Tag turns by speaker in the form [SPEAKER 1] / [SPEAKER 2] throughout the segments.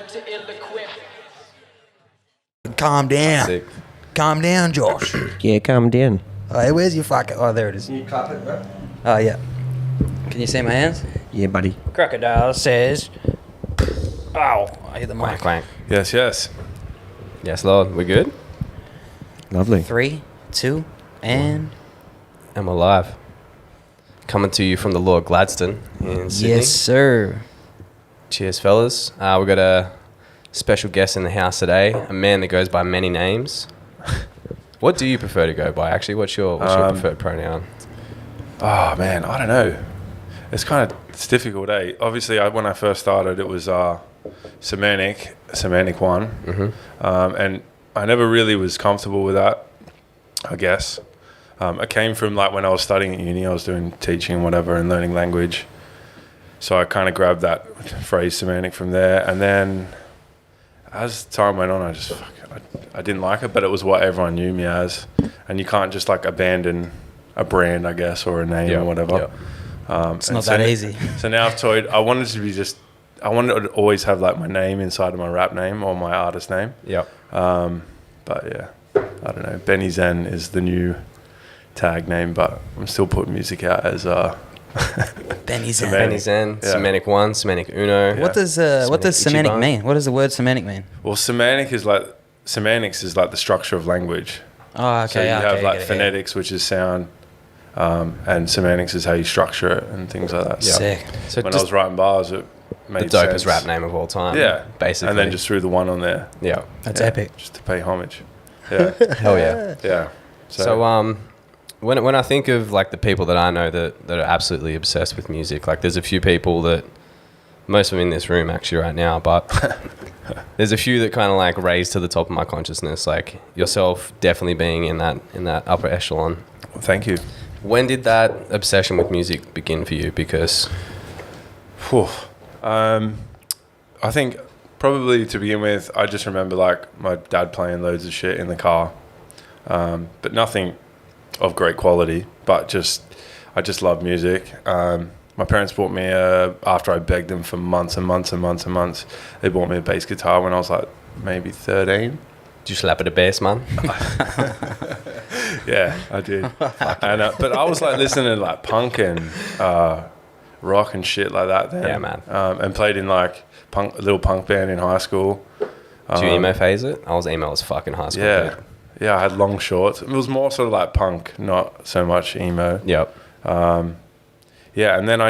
[SPEAKER 1] to illeqwip.
[SPEAKER 2] Calm down.
[SPEAKER 3] Sick.
[SPEAKER 2] Calm down, Josh.
[SPEAKER 4] Yeah, calm down.
[SPEAKER 2] Oh, hey, where's your fucking... Oh, there it is.
[SPEAKER 5] Can you clap it, bro?
[SPEAKER 2] Oh, yeah. Can you see my hands?
[SPEAKER 4] Yeah, buddy.
[SPEAKER 2] Crocodile says... Ow. I hit the
[SPEAKER 3] Quack,
[SPEAKER 2] mic.
[SPEAKER 3] quack.
[SPEAKER 5] Yes, yes.
[SPEAKER 3] Yes, Lord. We good?
[SPEAKER 4] Lovely.
[SPEAKER 2] 3, 2, and...
[SPEAKER 3] And we're live. Coming to you from the Lord Gladstone in Sydney.
[SPEAKER 2] Yes, sir.
[SPEAKER 3] Cheers, fellas. We've got a special guest in the house today, a man that goes by many names. What do you prefer to go by, actually? What's your preferred pronoun?
[SPEAKER 5] Oh, man, I don't know. It's difficult, eh? Obviously, when I first started, it was Semantic One.
[SPEAKER 3] Mm-hmm.
[SPEAKER 5] And I never really was comfortable with that, I guess. It came from, like, when I was studying at uni, I was doing teaching and whatever and learning language. So I kind of grabbed that phrase semantic from there. And then as time went on, I didn't like it, but it was what everyone knew me as. And you can't just, like, abandon a brand, I guess, or a name or whatever.
[SPEAKER 2] It's not that easy.
[SPEAKER 5] So now I wanted to always have, like, my name inside of my rap name or my artist name.
[SPEAKER 3] Yep.
[SPEAKER 5] But yeah, I don't know. Benny Zenn is the new tag name, but I'm still putting music out as
[SPEAKER 2] Benny Zenn.
[SPEAKER 3] Benny Zenn,
[SPEAKER 5] Yeah.
[SPEAKER 3] Semantic One, Semantic Uno.
[SPEAKER 5] Yeah.
[SPEAKER 2] What does semantic
[SPEAKER 3] Ichiban.
[SPEAKER 2] mean? What does the word semantic mean?
[SPEAKER 5] Well, semantics is like the structure of language.
[SPEAKER 2] Oh, okay.
[SPEAKER 5] So you have like
[SPEAKER 2] get it,
[SPEAKER 5] phonetics, which is sound, and semantics is how you structure it and things like that.
[SPEAKER 3] Yeah.
[SPEAKER 2] Sick.
[SPEAKER 3] So
[SPEAKER 5] When I
[SPEAKER 3] just
[SPEAKER 5] was writing bars, it
[SPEAKER 3] the
[SPEAKER 5] made
[SPEAKER 3] dopest
[SPEAKER 5] sense.
[SPEAKER 3] rap name of all time.
[SPEAKER 5] Yeah,
[SPEAKER 3] basically.
[SPEAKER 5] and then just threw the one on there.
[SPEAKER 3] Yeah.
[SPEAKER 2] That's
[SPEAKER 5] Yeah,
[SPEAKER 2] epic.
[SPEAKER 5] just to pay homage. Yeah,
[SPEAKER 3] Hell yeah.
[SPEAKER 5] yeah.
[SPEAKER 3] So when I think of, like, the people that I know that are absolutely obsessed with music, like, there's a few people that, most of them in this room actually right now, but there's a few that kind of, like, raise to the top of my consciousness, like yourself definitely being in that upper echelon.
[SPEAKER 5] Well, thank you.
[SPEAKER 3] When did that obsession with music begin for you? Because
[SPEAKER 5] Whew. I think probably to begin with, I just remember, like, my dad playing loads of shit in the car, but nothing of great quality, but I just love music. My parents bought me after I begged them for months and months and months and months, they bought me a bass guitar when I was like maybe 13.
[SPEAKER 3] did you slap at a bass, man?
[SPEAKER 5] Yeah, I did. And, but I was like listening to like punk and rock and shit like that then.
[SPEAKER 3] Yeah, man.
[SPEAKER 5] And played in like a little punk band in high school.
[SPEAKER 3] Did you emo phase it? I was emo as fuck in high school.
[SPEAKER 5] Yeah.
[SPEAKER 3] Dude.
[SPEAKER 5] Yeah, I had long shorts. It was more sort of like punk, not so much emo.
[SPEAKER 3] Yep.
[SPEAKER 5] Yeah, and then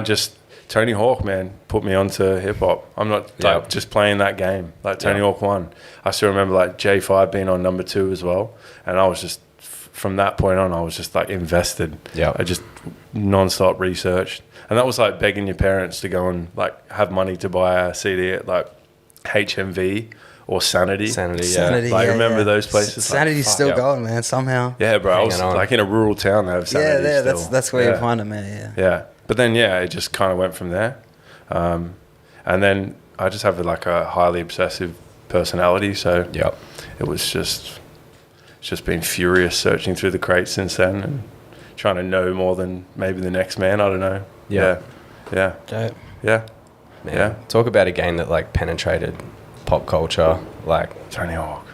[SPEAKER 5] Tony Hawk, man, put me onto hip hop. I'm not like just playing that game. Like Tony Hawk 1. I still remember like J5 being on number 2 as well. And I was just, from that point on, I was just like invested.
[SPEAKER 3] Yeah.
[SPEAKER 5] I just non-stop researched. And that was like begging your parents to go and like have money to buy a CD at like HMV or Sanity.
[SPEAKER 3] Sanity,
[SPEAKER 5] Like, remember those places?
[SPEAKER 2] Sanity's
[SPEAKER 5] Like,
[SPEAKER 2] still
[SPEAKER 5] fuck.
[SPEAKER 2] going, man, somehow.
[SPEAKER 5] Yeah, bro. I was
[SPEAKER 3] Hanging on.
[SPEAKER 5] like in a rural town. They have Sanity
[SPEAKER 2] Yeah,
[SPEAKER 5] still.
[SPEAKER 2] that's where you find it, man, yeah.
[SPEAKER 5] Yeah. But then, it just kind of went from there. And then I just have like a highly obsessive personality. So it was just been furious searching through the crates since then and trying to know more than maybe the next man. I don't know.
[SPEAKER 3] Yeah.
[SPEAKER 5] Yeah.
[SPEAKER 2] Dope.
[SPEAKER 5] Yeah.
[SPEAKER 3] Man,
[SPEAKER 5] Yeah.
[SPEAKER 3] talk about a game that, like, penetrated pop culture, like
[SPEAKER 5] Tony Hawk.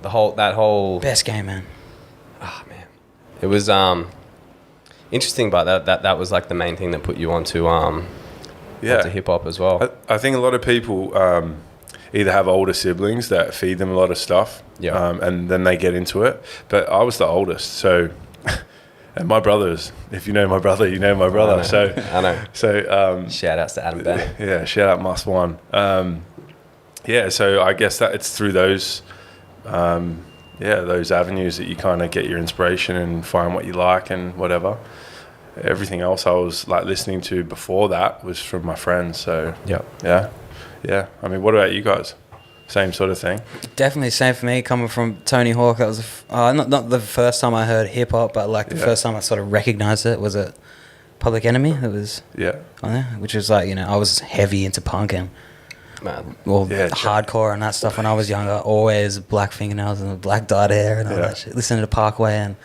[SPEAKER 3] that whole
[SPEAKER 2] Best game, man.
[SPEAKER 3] man. It was interesting, but that was like the main thing that put you onto hip hop as well.
[SPEAKER 5] I think a lot of people either have older siblings that feed them a lot of stuff, and then they get into it. But I was the oldest, so and my brothers. If you know my brother, you know my brother.
[SPEAKER 3] I know.
[SPEAKER 5] So
[SPEAKER 3] Shout outs to Adam Ben.
[SPEAKER 5] yeah, shout out Must One. So I guess that it's through those those avenues that you kind of get your inspiration and find what you like and whatever. Everything else I was like listening to before that was from my friends. So yeah. I mean, what about you guys? Same sort of thing.
[SPEAKER 2] Definitely same for me. Coming from Tony Hawk, that was not the first time I heard hip hop, but like the first time I sort of recognized it was at Public Enemy. It was on there, which was like, I was heavy into punk and hardcore and that stuff when I was younger. Always black fingernails and black dyed hair and all that shit. Listening to Parkway and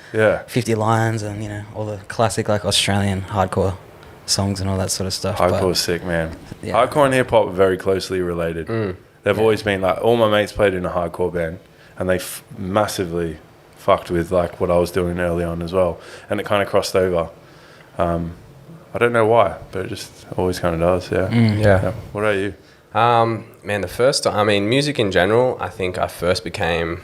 [SPEAKER 2] 50 Lines and all the classic like Australian hardcore songs and all that sort of stuff.
[SPEAKER 5] Hardcore is sick, man.
[SPEAKER 2] Yeah.
[SPEAKER 5] Hardcore and hip hop are very closely related. They've always been like, all my mates played in a hardcore band, and they massively fucked with like what I was doing early on as well, and it kind of crossed over. I don't know why, but it just always kind of does. Yeah. What about you?
[SPEAKER 3] Man, the first time, I mean, music in general, I think I first became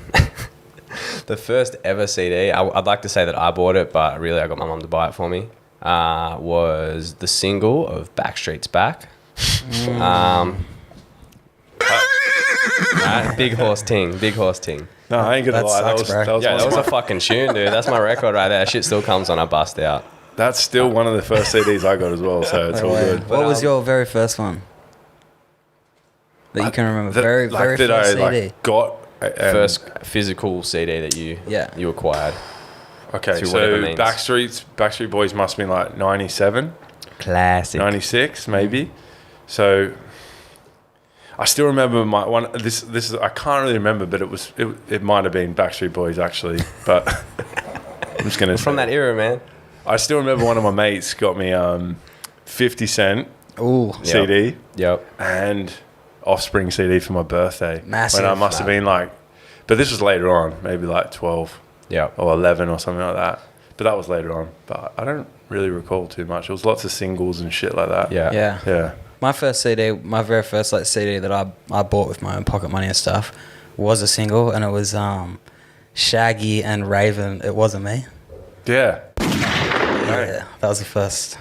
[SPEAKER 3] the first ever CD. I'd like to say that I bought it, but really I got my mum to buy it for me. Was the single of Backstreet's Back. Right, big horse ting.
[SPEAKER 5] No, I ain't gonna lie.
[SPEAKER 2] Sucks,
[SPEAKER 5] That was
[SPEAKER 3] a fucking tune, dude. That's my record right there. That shit still comes on. I bust out.
[SPEAKER 5] That's still one of the first CDs I got as well, so it's all good.
[SPEAKER 2] What was your very first one that you can remember? Very first CD.
[SPEAKER 5] Got
[SPEAKER 3] First physical CD that you acquired.
[SPEAKER 5] Okay, so Backstreet Boys must have been like 97,
[SPEAKER 3] classic,
[SPEAKER 5] 96 maybe. So I still remember my one. This is, I can't really remember, but it might have been Backstreet Boys actually. But I'm just gonna
[SPEAKER 3] from that era, man.
[SPEAKER 5] I still remember one of my mates got me 50 Cent CD.
[SPEAKER 3] Yep.
[SPEAKER 5] And Offspring CD for my birthday.
[SPEAKER 2] Massive.
[SPEAKER 5] When I must have been like, but this was later on, maybe like 12 or 11 or something like that. But that was later on. But I don't really recall too much. It was lots of singles and shit like that.
[SPEAKER 2] Yeah. My first CD, my very first like CD that I bought with my own pocket money and stuff was a single, and it was Shaggy and Raven, It Wasn't Me.
[SPEAKER 5] Yeah.
[SPEAKER 2] Yeah, that was the first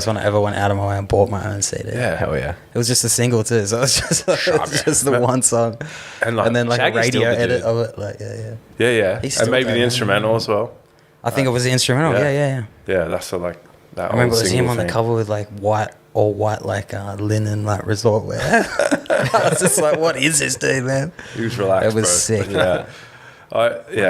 [SPEAKER 2] one I ever went out of my way and bought my own CD.
[SPEAKER 5] Yeah,
[SPEAKER 3] hell yeah.
[SPEAKER 2] It was just a single too, so it was just the one song, and then like
[SPEAKER 3] Shaggy's
[SPEAKER 2] a radio
[SPEAKER 3] still the
[SPEAKER 2] edit
[SPEAKER 3] dude.
[SPEAKER 2] of it, like yeah.
[SPEAKER 5] And maybe the instrumental as well.
[SPEAKER 2] I think it was the instrumental. Yeah.
[SPEAKER 5] Yeah, that's the, like that.
[SPEAKER 2] I remember it
[SPEAKER 5] old
[SPEAKER 2] was him
[SPEAKER 5] single
[SPEAKER 2] on the
[SPEAKER 5] thing.
[SPEAKER 2] cover with like all white like linen like resort wear. I was just like, what is this dude, man?
[SPEAKER 5] He was relaxed.
[SPEAKER 2] It was
[SPEAKER 5] bro.
[SPEAKER 2] sick.
[SPEAKER 5] Yeah.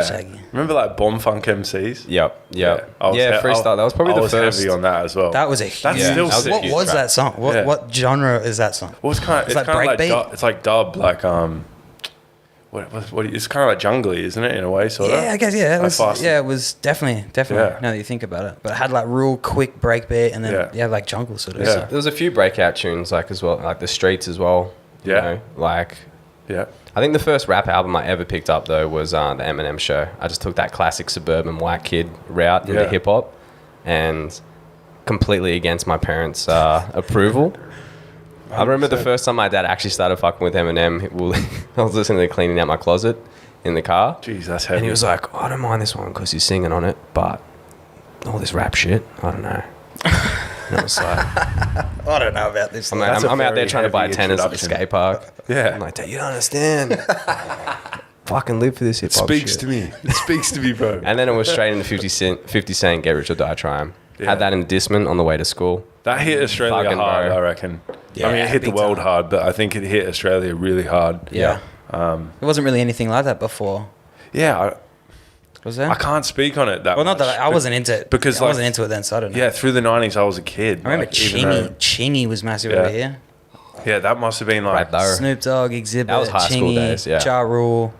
[SPEAKER 2] Shaggy.
[SPEAKER 5] Remember like Bomb Funk MCs?
[SPEAKER 3] Yep.
[SPEAKER 5] Yeah,
[SPEAKER 3] Freestyle. That was probably
[SPEAKER 5] I
[SPEAKER 3] the
[SPEAKER 5] was
[SPEAKER 3] first.
[SPEAKER 5] heavy on that as well.
[SPEAKER 2] That was a
[SPEAKER 5] That's
[SPEAKER 2] huge.
[SPEAKER 5] still
[SPEAKER 3] that was a
[SPEAKER 2] What
[SPEAKER 3] huge
[SPEAKER 2] was
[SPEAKER 3] track.
[SPEAKER 2] that song? What genre is that song?
[SPEAKER 5] Well, it's kind of
[SPEAKER 2] like breakbeat?
[SPEAKER 5] it's like dub, like what it's kind of like jungly, isn't it, in a way, sort of?
[SPEAKER 2] Yeah, I guess it was.
[SPEAKER 5] fast.
[SPEAKER 2] Yeah, it was definitely.
[SPEAKER 5] Yeah.
[SPEAKER 2] Now that you think about it, but it had like real quick breakbeat, and then
[SPEAKER 5] Yeah.
[SPEAKER 2] like jungle sort of.
[SPEAKER 5] Yeah.
[SPEAKER 2] stuff.
[SPEAKER 3] There was a few breakout tunes like as well, like the Streets as well. You know, like
[SPEAKER 5] Yeah.
[SPEAKER 3] I think the first rap album I ever picked up though was the Eminem Show. I just took that classic suburban white kid route into hip hop, and completely against my parents' approval. I remember the first time my dad actually started fucking with Eminem. I was listening to Cleaning Out My Closet in the car.
[SPEAKER 5] Jeez, that's heavy.
[SPEAKER 3] And he was like, I don't mind this one because he's singing on it, but all this rap shit, I don't know. And I was like,
[SPEAKER 2] I don't know about this.
[SPEAKER 3] I'm out there
[SPEAKER 5] very
[SPEAKER 3] trying to buy
[SPEAKER 5] heavy
[SPEAKER 3] tennis at the
[SPEAKER 5] introduction.
[SPEAKER 3] skate park.
[SPEAKER 5] Yeah.
[SPEAKER 3] I'm like, Dad, you don't understand. Fucking live for this hip hop
[SPEAKER 5] Speaks
[SPEAKER 3] shit.
[SPEAKER 5] to me. It speaks to me, bro.
[SPEAKER 3] And then it was straight into 50 Cent, Get Rich or Die Trying. Had that in Discman on the way to school.
[SPEAKER 5] That hit Australia
[SPEAKER 3] Fucking
[SPEAKER 5] hard,
[SPEAKER 3] bro.
[SPEAKER 5] I reckon.
[SPEAKER 2] Yeah,
[SPEAKER 5] I mean, it hit the
[SPEAKER 2] big
[SPEAKER 5] world
[SPEAKER 2] time.
[SPEAKER 5] hard, but I think it hit Australia really hard.
[SPEAKER 2] Yeah. There wasn't really anything like that before.
[SPEAKER 5] Yeah,
[SPEAKER 2] Was there?
[SPEAKER 5] I can't speak on it that
[SPEAKER 2] well,
[SPEAKER 5] much.
[SPEAKER 2] not that I wasn't into it
[SPEAKER 5] because,
[SPEAKER 2] I wasn't
[SPEAKER 5] like,
[SPEAKER 2] into it then, so I don't know.
[SPEAKER 5] Yeah, through the 90s, I was a kid.
[SPEAKER 2] I remember
[SPEAKER 5] like, even though-
[SPEAKER 2] Chingy was massive
[SPEAKER 5] Yeah.
[SPEAKER 2] over here.
[SPEAKER 5] Yeah, that must have been like...
[SPEAKER 3] Right there.
[SPEAKER 2] Snoop Dogg, Exhibit,
[SPEAKER 3] That was high school
[SPEAKER 2] Chingy,
[SPEAKER 3] days, yeah.
[SPEAKER 2] Ja Rule,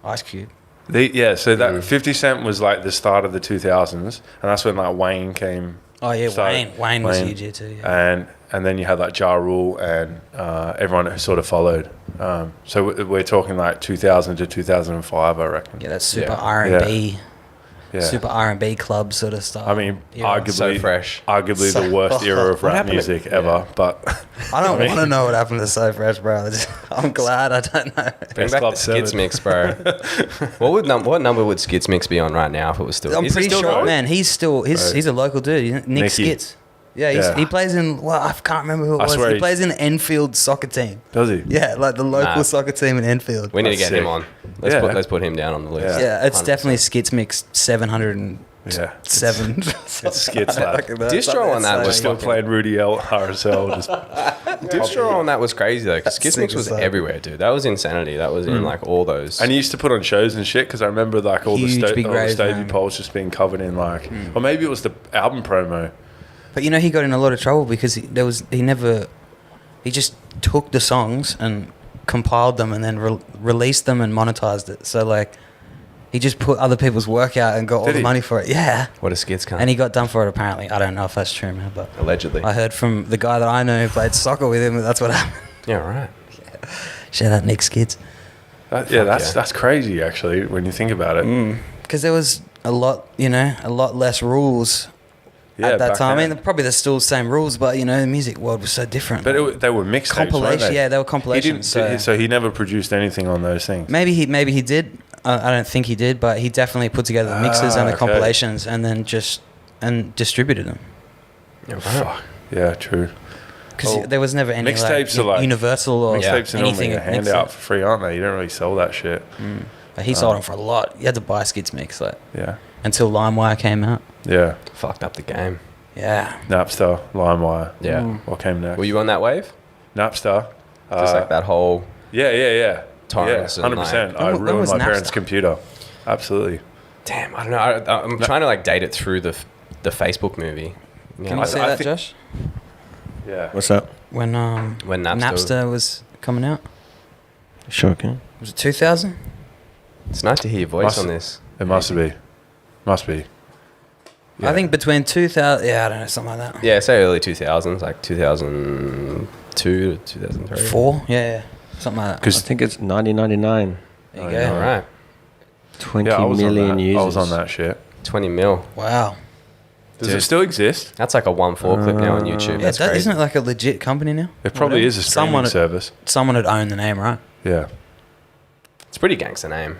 [SPEAKER 2] Ice Cube.
[SPEAKER 5] So that 50 Cent was like the start of the 2000s, and that's when like Wayne came.
[SPEAKER 2] Oh yeah,
[SPEAKER 5] started.
[SPEAKER 2] Wayne was huge here too. Yeah.
[SPEAKER 5] And then you had like Ja Rule and everyone who sort of followed. So we're talking like 2000 to 2005, I reckon.
[SPEAKER 2] Yeah, that's super
[SPEAKER 3] Yeah.
[SPEAKER 2] R&B,
[SPEAKER 5] Yeah.
[SPEAKER 2] super R&B club sort of stuff.
[SPEAKER 5] I mean,
[SPEAKER 2] Yeah.
[SPEAKER 5] arguably,
[SPEAKER 3] So fresh.
[SPEAKER 5] the worst era of
[SPEAKER 3] What
[SPEAKER 5] rap
[SPEAKER 3] happened to-
[SPEAKER 5] music ever. But
[SPEAKER 2] I don't want to know what happened to So Fresh, bro. I'm glad I don't know.
[SPEAKER 3] Bring
[SPEAKER 5] Best
[SPEAKER 3] back
[SPEAKER 5] Club
[SPEAKER 3] the Skits
[SPEAKER 5] 7.
[SPEAKER 3] mix, bro. what number would Skits mix be on right now if it was still?
[SPEAKER 2] I'm
[SPEAKER 3] is it
[SPEAKER 2] pretty
[SPEAKER 3] still
[SPEAKER 2] sure,
[SPEAKER 3] going?
[SPEAKER 2] man. He's a local dude. Nick
[SPEAKER 5] Nicky.
[SPEAKER 2] Skits. Yeah,
[SPEAKER 5] Yeah.
[SPEAKER 2] he plays in. Well, I can't remember who it
[SPEAKER 5] I
[SPEAKER 2] was.
[SPEAKER 5] swear
[SPEAKER 2] He
[SPEAKER 5] he-
[SPEAKER 2] plays in the Enfield soccer team.
[SPEAKER 5] does he?
[SPEAKER 2] Yeah, like the local
[SPEAKER 3] Nah.
[SPEAKER 2] soccer team in Enfield.
[SPEAKER 3] We need to
[SPEAKER 5] That's
[SPEAKER 3] get him
[SPEAKER 5] sick.
[SPEAKER 3] on.
[SPEAKER 5] Yeah.
[SPEAKER 3] Let's put him down on the list.
[SPEAKER 2] Yeah, it's
[SPEAKER 3] 100%.
[SPEAKER 2] definitely Skits Mix 707.
[SPEAKER 5] Yeah.
[SPEAKER 2] It's
[SPEAKER 5] Skits lad.
[SPEAKER 3] Distro on that
[SPEAKER 5] We're
[SPEAKER 3] was
[SPEAKER 5] still playing Rudy L RSL. Just
[SPEAKER 3] Distro on that was crazy though, because Skits
[SPEAKER 2] Sick
[SPEAKER 3] Mix
[SPEAKER 2] as
[SPEAKER 3] was
[SPEAKER 2] that.
[SPEAKER 3] everywhere, dude. That was insanity. That was in like all those.
[SPEAKER 5] And he used to put on shows and shit because I remember like all
[SPEAKER 2] Huge
[SPEAKER 5] the
[SPEAKER 2] big raves,
[SPEAKER 5] stagey
[SPEAKER 2] man.
[SPEAKER 5] poles just being covered in like, or maybe it was the album promo.
[SPEAKER 2] But he got in a lot of trouble because he just took the songs and compiled them and then released them and monetized it. So like, he just put other people's work out and got all
[SPEAKER 5] Did
[SPEAKER 2] the
[SPEAKER 5] he?
[SPEAKER 2] money for it. Yeah.
[SPEAKER 3] what a Skits cunt.
[SPEAKER 2] And he got done for it apparently. I don't know if that's true, man, but
[SPEAKER 3] Allegedly.
[SPEAKER 2] I heard from the guy that I know who played soccer with him that that's what happened.
[SPEAKER 3] Yeah, right.
[SPEAKER 2] Shout out Nick's kids.
[SPEAKER 5] That's crazy actually when you think about it.
[SPEAKER 2] Because there was a lot less rules at that time.
[SPEAKER 5] then.
[SPEAKER 2] I mean, probably there's still the same rules, but the music world was so different.
[SPEAKER 5] But they were mixtapes, weren't they?
[SPEAKER 2] Yeah, they were compilations.
[SPEAKER 5] So he never produced anything on those things.
[SPEAKER 2] Maybe he did. I don't think he did, but he definitely put together the mixes and the compilations, and then and distributed them.
[SPEAKER 5] Yeah, fuck. Yeah, true.
[SPEAKER 2] Because there was never any
[SPEAKER 5] mixtapes are like
[SPEAKER 2] Universal or
[SPEAKER 5] mixtapes are
[SPEAKER 2] anything.
[SPEAKER 5] normally a handout for free, aren't they? You don't really sell that shit.
[SPEAKER 2] But he sold them for a lot. You had to buy Skid's mix until LimeWire came out.
[SPEAKER 5] Yeah.
[SPEAKER 3] Fucked up the game.
[SPEAKER 2] Yeah.
[SPEAKER 5] Napster, LimeWire.
[SPEAKER 3] Yeah.
[SPEAKER 5] What came next?
[SPEAKER 3] Were you on that wave?
[SPEAKER 5] Napster.
[SPEAKER 3] Just like that whole...
[SPEAKER 5] Yeah.
[SPEAKER 3] Torrents.
[SPEAKER 5] Yeah, 100%. I ruined my parents' computer. Absolutely.
[SPEAKER 3] Damn, I don't know. I'm trying to like date it through the Facebook movie.
[SPEAKER 2] Can you say that, Josh?
[SPEAKER 5] Yeah.
[SPEAKER 4] What's up?
[SPEAKER 2] When Napster was coming out?
[SPEAKER 4] Sure can.
[SPEAKER 2] Was it 2000?
[SPEAKER 3] It's nice to hear your voice on this.
[SPEAKER 5] It must be. Yeah.
[SPEAKER 2] I think between 2000... Yeah, I don't know, something like that.
[SPEAKER 3] Yeah, say early 2000s, like 2002 to 2003.
[SPEAKER 2] 4? Yeah. Something like that.
[SPEAKER 4] I think it's 1999.
[SPEAKER 2] There you go.
[SPEAKER 3] All right.
[SPEAKER 4] 20 million users.
[SPEAKER 5] I was on that shit.
[SPEAKER 3] 20 mil.
[SPEAKER 2] Wow.
[SPEAKER 5] Does it still exist?
[SPEAKER 3] That's like a 1/4 clip now on YouTube.
[SPEAKER 2] Yeah,
[SPEAKER 3] That's crazy.
[SPEAKER 2] isn't it like a legit company now?
[SPEAKER 5] It probably is a streaming service.
[SPEAKER 2] Someone had owned the name, right?
[SPEAKER 5] Yeah.
[SPEAKER 3] It's a pretty gangster name.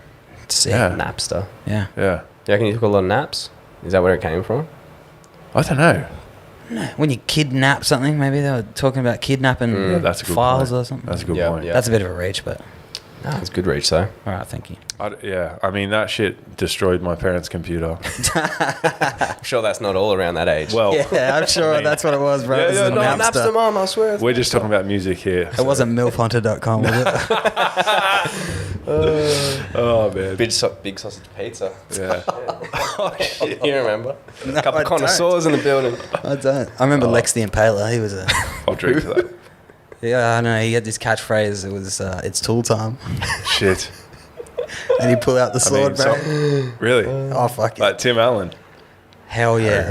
[SPEAKER 2] Sick.
[SPEAKER 5] Yeah.
[SPEAKER 3] Napster.
[SPEAKER 2] Yeah.
[SPEAKER 5] Yeah.
[SPEAKER 3] You reckon you took a lot of naps? Is that where it came from?
[SPEAKER 5] I don't know.
[SPEAKER 2] No, when you kidnap something, maybe they were talking about kidnapping
[SPEAKER 5] Yeah, that's a good
[SPEAKER 2] files
[SPEAKER 5] point.
[SPEAKER 2] or something.
[SPEAKER 5] That's a good
[SPEAKER 3] Yeah,
[SPEAKER 5] point.
[SPEAKER 3] yeah.
[SPEAKER 2] That's a bit of a reach, but
[SPEAKER 3] No, it's good reach though.
[SPEAKER 2] all right, thank you.
[SPEAKER 5] I mean, that shit destroyed my parents' computer.
[SPEAKER 3] I'm sure that's not all around that age.
[SPEAKER 5] Well,
[SPEAKER 2] Yeah, I'm sure
[SPEAKER 5] I mean-
[SPEAKER 2] that's what it was, bro.
[SPEAKER 5] Yeah,
[SPEAKER 2] It was
[SPEAKER 5] yeah,
[SPEAKER 2] a
[SPEAKER 5] no,
[SPEAKER 2] Napster.
[SPEAKER 3] Mom, I swear.
[SPEAKER 5] we're just talking about music here.
[SPEAKER 2] It wasn't milfhunter.com, was it?
[SPEAKER 5] Oh, man.
[SPEAKER 3] Big sausage pizza.
[SPEAKER 5] Yeah.
[SPEAKER 3] You remember?
[SPEAKER 2] No,
[SPEAKER 3] A couple
[SPEAKER 2] I
[SPEAKER 3] of connoisseurs in the building.
[SPEAKER 2] I don't. I remember Lex the Impaler. He was a...
[SPEAKER 5] I'll drink to that.
[SPEAKER 2] Yeah, I know. He had this catchphrase. It was, it's tool time.
[SPEAKER 5] Shit.
[SPEAKER 2] And he'd pull out the sword, bro.
[SPEAKER 5] Really?
[SPEAKER 2] Oh, fuck it.
[SPEAKER 5] Like Tim Allen.
[SPEAKER 2] Hell yeah.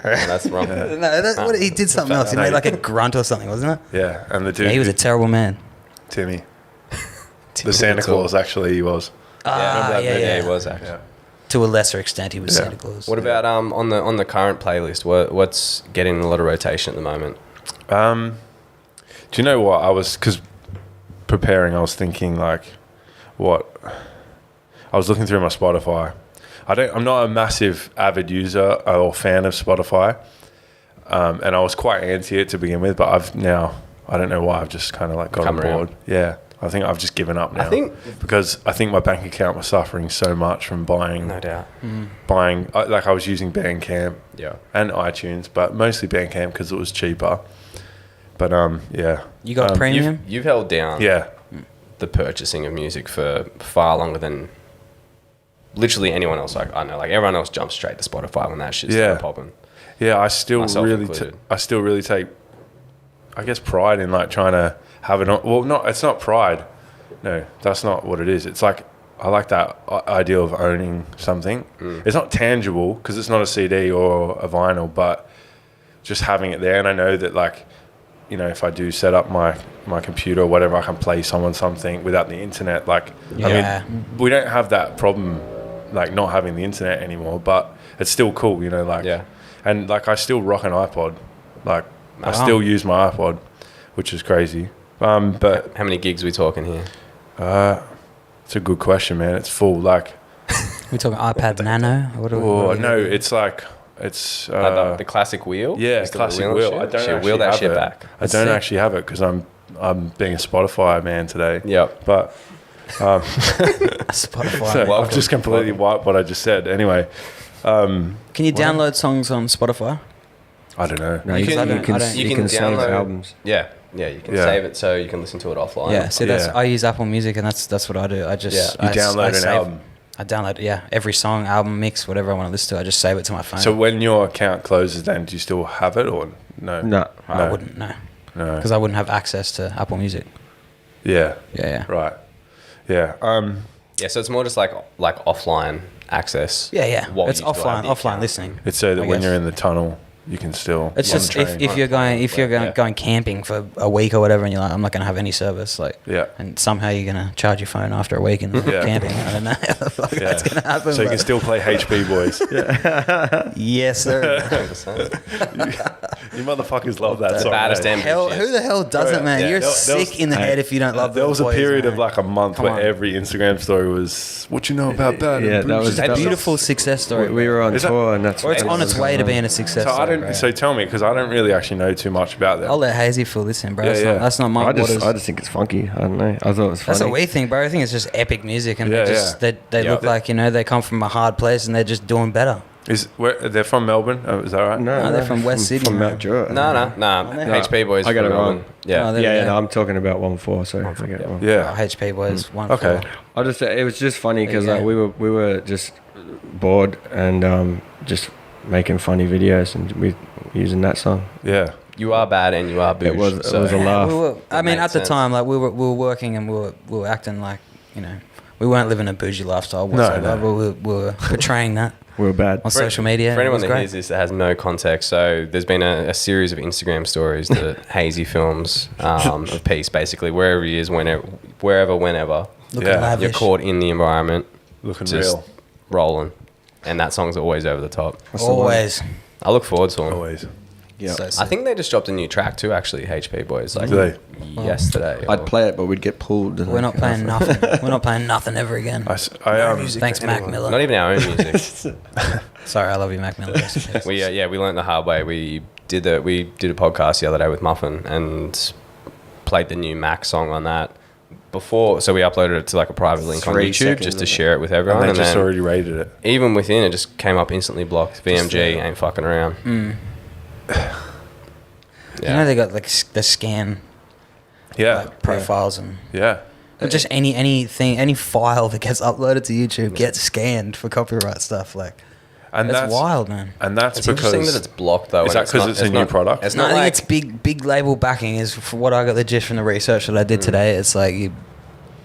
[SPEAKER 3] That's wrong.
[SPEAKER 2] No, he did something else. He made like a grunt or something, wasn't it?
[SPEAKER 5] Yeah. And the dude.
[SPEAKER 2] Yeah, he was a terrible man.
[SPEAKER 5] Timmy. The Santa Claus, actually, he was.
[SPEAKER 2] Ah, yeah.
[SPEAKER 3] He was actually.
[SPEAKER 5] Yeah.
[SPEAKER 2] To a lesser extent, he was
[SPEAKER 5] Yeah.
[SPEAKER 2] Santa Claus.
[SPEAKER 3] What about on the current playlist? What's getting a lot of rotation at the moment?
[SPEAKER 5] Do you know what? Because preparing, I was thinking like, what? I was looking through my Spotify. I'm not a massive avid user or fan of Spotify. And I was quite anti it to begin with, but I don't know why, I've just kind of like got on board. Yeah. I think I've just given up now. Because I think my bank account was suffering so much from buying.
[SPEAKER 3] No doubt.
[SPEAKER 5] Like I was using Bandcamp and iTunes, but mostly Bandcamp because it was cheaper. But yeah.
[SPEAKER 2] You got premium?
[SPEAKER 3] You've held down the purchasing of music for far longer than literally anyone else. Like I know, like everyone else jumps straight to Spotify when that shit started popping.
[SPEAKER 5] Yeah, I still
[SPEAKER 3] Myself
[SPEAKER 5] really
[SPEAKER 3] included.
[SPEAKER 5] take, I guess, pride in like trying to have it on. Well, it's not pride. No, that's not what it is. It's like I like that idea of owning something. It's not tangible because it's not a CD or a vinyl, but just having it there. And I know that like, you know, if I do set up my computer or whatever, I can play someone something without the internet. Like, I mean, we don't have that problem, like not having the internet anymore, but it's still cool, you know, like, and like I still rock an iPod. Like I still use my iPod, which is crazy. But
[SPEAKER 3] how many gigs are we talking here?
[SPEAKER 5] It's a good question, man. It's full. Like,
[SPEAKER 2] We're talking iPad Nano?
[SPEAKER 5] No, it's like, it's
[SPEAKER 3] the classic wheel?
[SPEAKER 5] Yeah, classic wheel. I don't actually have
[SPEAKER 3] shit
[SPEAKER 5] it.
[SPEAKER 3] back.
[SPEAKER 5] I don't actually have it because I'm being a Spotify man today.
[SPEAKER 3] Yep.
[SPEAKER 5] But
[SPEAKER 2] Spotify.
[SPEAKER 5] so I've just completely wiped what I just said. Anyway,
[SPEAKER 2] Can you download songs on Spotify?
[SPEAKER 5] I don't know.
[SPEAKER 4] No,
[SPEAKER 3] You
[SPEAKER 4] you
[SPEAKER 3] can-
[SPEAKER 4] can
[SPEAKER 3] you
[SPEAKER 4] save
[SPEAKER 3] can download-
[SPEAKER 4] albums.
[SPEAKER 3] Yeah, you can save it so you can listen to it offline.
[SPEAKER 2] Yeah, see, I use Apple Music, and that's what I do. I just
[SPEAKER 5] You download an
[SPEAKER 2] save-
[SPEAKER 5] album.
[SPEAKER 2] I download every song, album mix, whatever I want to listen to. I just save it to my phone.
[SPEAKER 5] So when your account closes, then do you still have it or no?
[SPEAKER 4] No.
[SPEAKER 2] I wouldn't know
[SPEAKER 5] No.
[SPEAKER 2] because I wouldn't have access to Apple Music.
[SPEAKER 5] Yeah.
[SPEAKER 2] Yeah.
[SPEAKER 5] Right. Yeah.
[SPEAKER 3] Yeah, so it's more just like offline access.
[SPEAKER 2] Yeah.
[SPEAKER 3] while
[SPEAKER 2] It's
[SPEAKER 3] you still have the
[SPEAKER 2] offline
[SPEAKER 3] account.
[SPEAKER 2] listening.
[SPEAKER 5] It's so that
[SPEAKER 2] I
[SPEAKER 5] when
[SPEAKER 2] guess.
[SPEAKER 5] you're in the tunnel, you can still.
[SPEAKER 2] It's just if you're going camping for a week or whatever, and you're like, I'm not gonna have any service, like, and somehow you're gonna charge your phone after a week in camping. I don't know how the fuck that's gonna happen.
[SPEAKER 5] So you can still play HP Boys.
[SPEAKER 2] Yes, sir.
[SPEAKER 5] You motherfuckers love that song.
[SPEAKER 3] Baddest
[SPEAKER 2] Who the hell doesn't, man? You're sick in the head if you don't love.
[SPEAKER 5] There was a period
[SPEAKER 2] man.
[SPEAKER 5] of like a month where every Instagram story was, "What you know about that?"
[SPEAKER 4] Yeah, that was
[SPEAKER 2] a beautiful success story.
[SPEAKER 4] We were on tour, and that's.
[SPEAKER 2] Or it's on its way to being a success.
[SPEAKER 5] So tell me, because I don't really actually know too much about that.
[SPEAKER 2] I'll let Hazy fill this in, bro. That's not my waters.
[SPEAKER 4] I just think it's funky. I don't know. I thought it was funny.
[SPEAKER 2] That's what we think, bro. I think it's just epic music, and they look like, you know, they come from a hard place and they're just doing better.
[SPEAKER 5] They're from Melbourne? Oh, is that right?
[SPEAKER 2] No, they're from West Sydney.
[SPEAKER 4] From Mount Druitt.
[SPEAKER 3] No. HP Boys.
[SPEAKER 4] I got it wrong.
[SPEAKER 3] Yeah.
[SPEAKER 4] No, I'm talking about 1-4. Sorry, I forget.
[SPEAKER 5] Yeah.
[SPEAKER 2] HP Boys 1-4.
[SPEAKER 5] Okay.
[SPEAKER 4] It was just funny because we were just bored and just making funny videos, and we using that song.
[SPEAKER 5] Yeah.
[SPEAKER 3] You are bad and you are bougie.
[SPEAKER 4] It was a laugh.
[SPEAKER 2] At the time, like we were working and we were acting like, you know, we weren't living a bougie lifestyle whatsoever.
[SPEAKER 5] No.
[SPEAKER 2] We were portraying that.
[SPEAKER 4] We were bad
[SPEAKER 2] on social media.
[SPEAKER 3] For anyone that hears this that has no context, so there's been a series of Instagram stories that Hazy films of peace, basically wherever he is, whenever.
[SPEAKER 2] Looking lavish.
[SPEAKER 3] You're caught in the environment,
[SPEAKER 5] looking
[SPEAKER 3] just
[SPEAKER 5] real,
[SPEAKER 3] rolling, and that song's always over the top.
[SPEAKER 2] Always.
[SPEAKER 3] I look forward to it.
[SPEAKER 5] Always.
[SPEAKER 4] Yeah,
[SPEAKER 3] I think they just dropped a new track too, actually. HP Boys, like yesterday.
[SPEAKER 4] I'd play it, but we'd get pulled.
[SPEAKER 2] We're not playing nothing. We're not playing nothing ever again. Thanks, Mac Miller.
[SPEAKER 3] Not even our own music.
[SPEAKER 2] Sorry, I love you, Mac Miller.
[SPEAKER 3] We learned the hard way. We did a podcast the other day with Muffin and played the new Mac song on that. So we uploaded it to like a private link on YouTube just to share it with everyone.
[SPEAKER 5] And they just already rated it.
[SPEAKER 3] Even within it, just came up instantly blocked. VMG ain't fucking around.
[SPEAKER 2] You know they got like the scan, profiles and just any file that gets uploaded to YouTube gets scanned for copyright stuff. Like, and that's wild, man.
[SPEAKER 5] And that's
[SPEAKER 3] it's
[SPEAKER 5] because
[SPEAKER 3] interesting that it's blocked though.
[SPEAKER 5] Is that because it's a new product?
[SPEAKER 2] It's not. I think it's big label backing. Is for what I got the gist from the research that I did today. It's like you're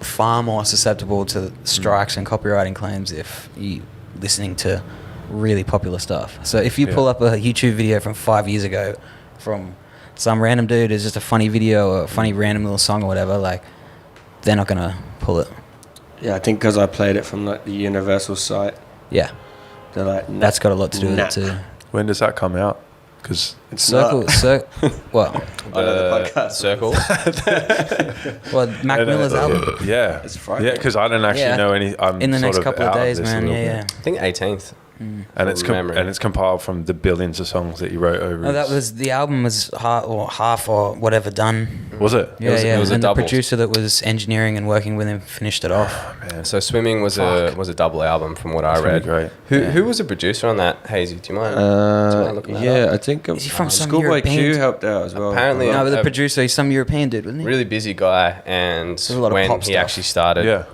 [SPEAKER 2] far more susceptible to strikes and copywriting claims if you listening to really popular stuff. So if you pull up a YouTube video from 5 years ago from some random dude who's just a funny video or a funny random little song or whatever, like, they're not going to pull it.
[SPEAKER 4] Yeah, I think because I played it from like the Universal site.
[SPEAKER 2] Yeah.
[SPEAKER 4] They're like,
[SPEAKER 2] that's got a lot to do with it too.
[SPEAKER 5] When does that come out? Because
[SPEAKER 2] what? The
[SPEAKER 3] podcast. Circle.
[SPEAKER 2] Well, Mac Miller's album.
[SPEAKER 5] Yeah.
[SPEAKER 4] It's Friday.
[SPEAKER 5] Yeah, because I don't actually know any. I'm
[SPEAKER 2] in the next couple of days,
[SPEAKER 5] man.
[SPEAKER 2] Yeah.
[SPEAKER 3] I think 18th.
[SPEAKER 5] And it's compiled from the billions of songs that you wrote over.
[SPEAKER 2] No, that was the album was half or whatever done.
[SPEAKER 5] Was it?
[SPEAKER 2] Yeah,
[SPEAKER 3] it was
[SPEAKER 2] and
[SPEAKER 3] a
[SPEAKER 2] the
[SPEAKER 3] double.
[SPEAKER 2] producer that was engineering and working with him finished it off.
[SPEAKER 5] Oh, man.
[SPEAKER 3] So Swimming was a double album from what I read.
[SPEAKER 5] Really
[SPEAKER 3] great. Who was the producer on that? Hazy, do you mind?
[SPEAKER 4] looking that up? I think
[SPEAKER 2] is he from some
[SPEAKER 4] Schoolboy
[SPEAKER 2] European
[SPEAKER 4] Q helped out as well.
[SPEAKER 3] Apparently,
[SPEAKER 2] no, but the producer, he's some European dude, wasn't he?
[SPEAKER 3] Really busy guy, and when he actually started,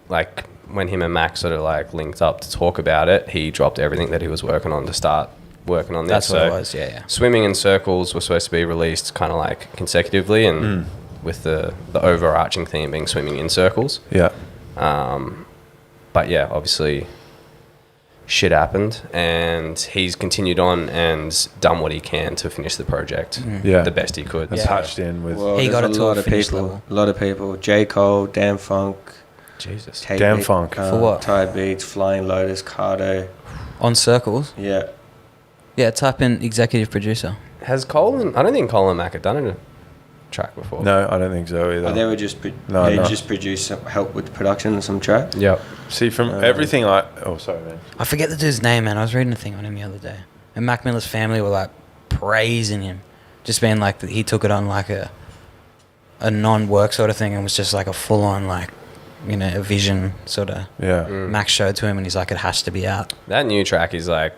[SPEAKER 3] like when him and Mac sort of like linked up to talk about it, he dropped everything that he was working on to start working on this.
[SPEAKER 2] That's what it was, yeah.
[SPEAKER 3] Swimming and Circles were supposed to be released kind of like consecutively, and with the overarching theme being Swimming in Circles.
[SPEAKER 5] Yeah.
[SPEAKER 3] But yeah, obviously shit happened, and he's continued on and done what he can to finish the project the best he could.
[SPEAKER 5] And patched in with...
[SPEAKER 4] Well,
[SPEAKER 2] he got it to
[SPEAKER 4] a lot of people. J. Cole, Dan Funk.
[SPEAKER 3] Jesus.
[SPEAKER 5] Dan Funk.
[SPEAKER 2] For what?
[SPEAKER 4] Ty Beats, Flying Lotus, Cardo.
[SPEAKER 2] On Circles?
[SPEAKER 4] Yeah.
[SPEAKER 2] Yeah, type in executive producer.
[SPEAKER 3] Has Cole I don't think Cole and Mac had done a track before.
[SPEAKER 5] No, I don't think so either.
[SPEAKER 4] They were just just produced some help with the production and some track.
[SPEAKER 3] Yep.
[SPEAKER 5] See, from everything oh, sorry, man.
[SPEAKER 2] I forget the dude's name, man. I was reading a thing on him the other day. And Mac Miller's family were like praising him. Just being like, he took it on like a non-work sort of thing and was just like a full-on like, you know, a vision sort of.
[SPEAKER 5] Yeah.
[SPEAKER 2] Max showed to him and he's like, it has to be out.
[SPEAKER 3] That new track is like,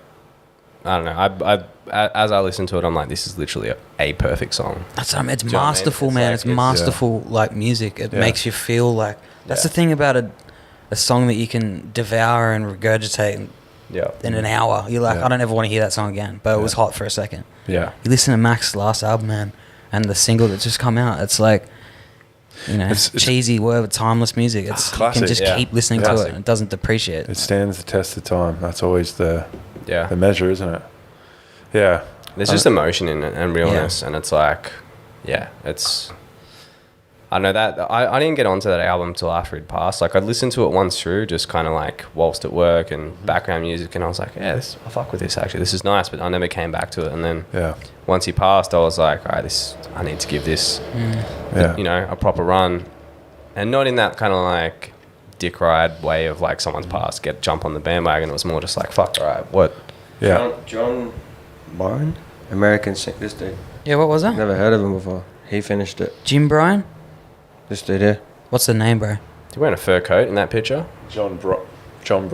[SPEAKER 3] I don't know. As I listen to it, I'm like, this is literally a perfect song.
[SPEAKER 2] That's what I mean. It's masterful, man. It's masterful, like music. It makes you feel like that's the thing about a song that you can devour and regurgitate in an hour. You're like, I don't ever want to hear that song again. But it was hot for a second.
[SPEAKER 5] Yeah.
[SPEAKER 2] You listen to Max's last album, man, and the single that's just come out. It's like, you know, it's cheesy, whatever, timeless music. It's classic. You can just keep listening to it. And it doesn't depreciate.
[SPEAKER 5] It stands the test of time. That's always the measure, isn't it? Yeah.
[SPEAKER 3] There's just emotion in it and realness, and it's like, yeah, it's. I know that I didn't get onto that album till after he'd passed. Like I'd listened to it once through, just kind of like whilst at work and background music, and I was like, yeah, I fuck with this actually. This is nice, but I never came back to it. And then once he passed, I was like, all right, I need to give this, a proper run, and not in that kind of like dick ride way of like someone's passed, jump on the bandwagon. It was more just like, fuck, all right, what?
[SPEAKER 5] Yeah.
[SPEAKER 4] John Byron, American singer. This dude.
[SPEAKER 2] Yeah, what was that?
[SPEAKER 4] Never heard of him before. He finished it.
[SPEAKER 2] Jim Bryan?
[SPEAKER 4] This dude here.
[SPEAKER 2] What's the name, bro?
[SPEAKER 3] You wearing a fur coat in that picture?
[SPEAKER 5] John Brion.
[SPEAKER 4] John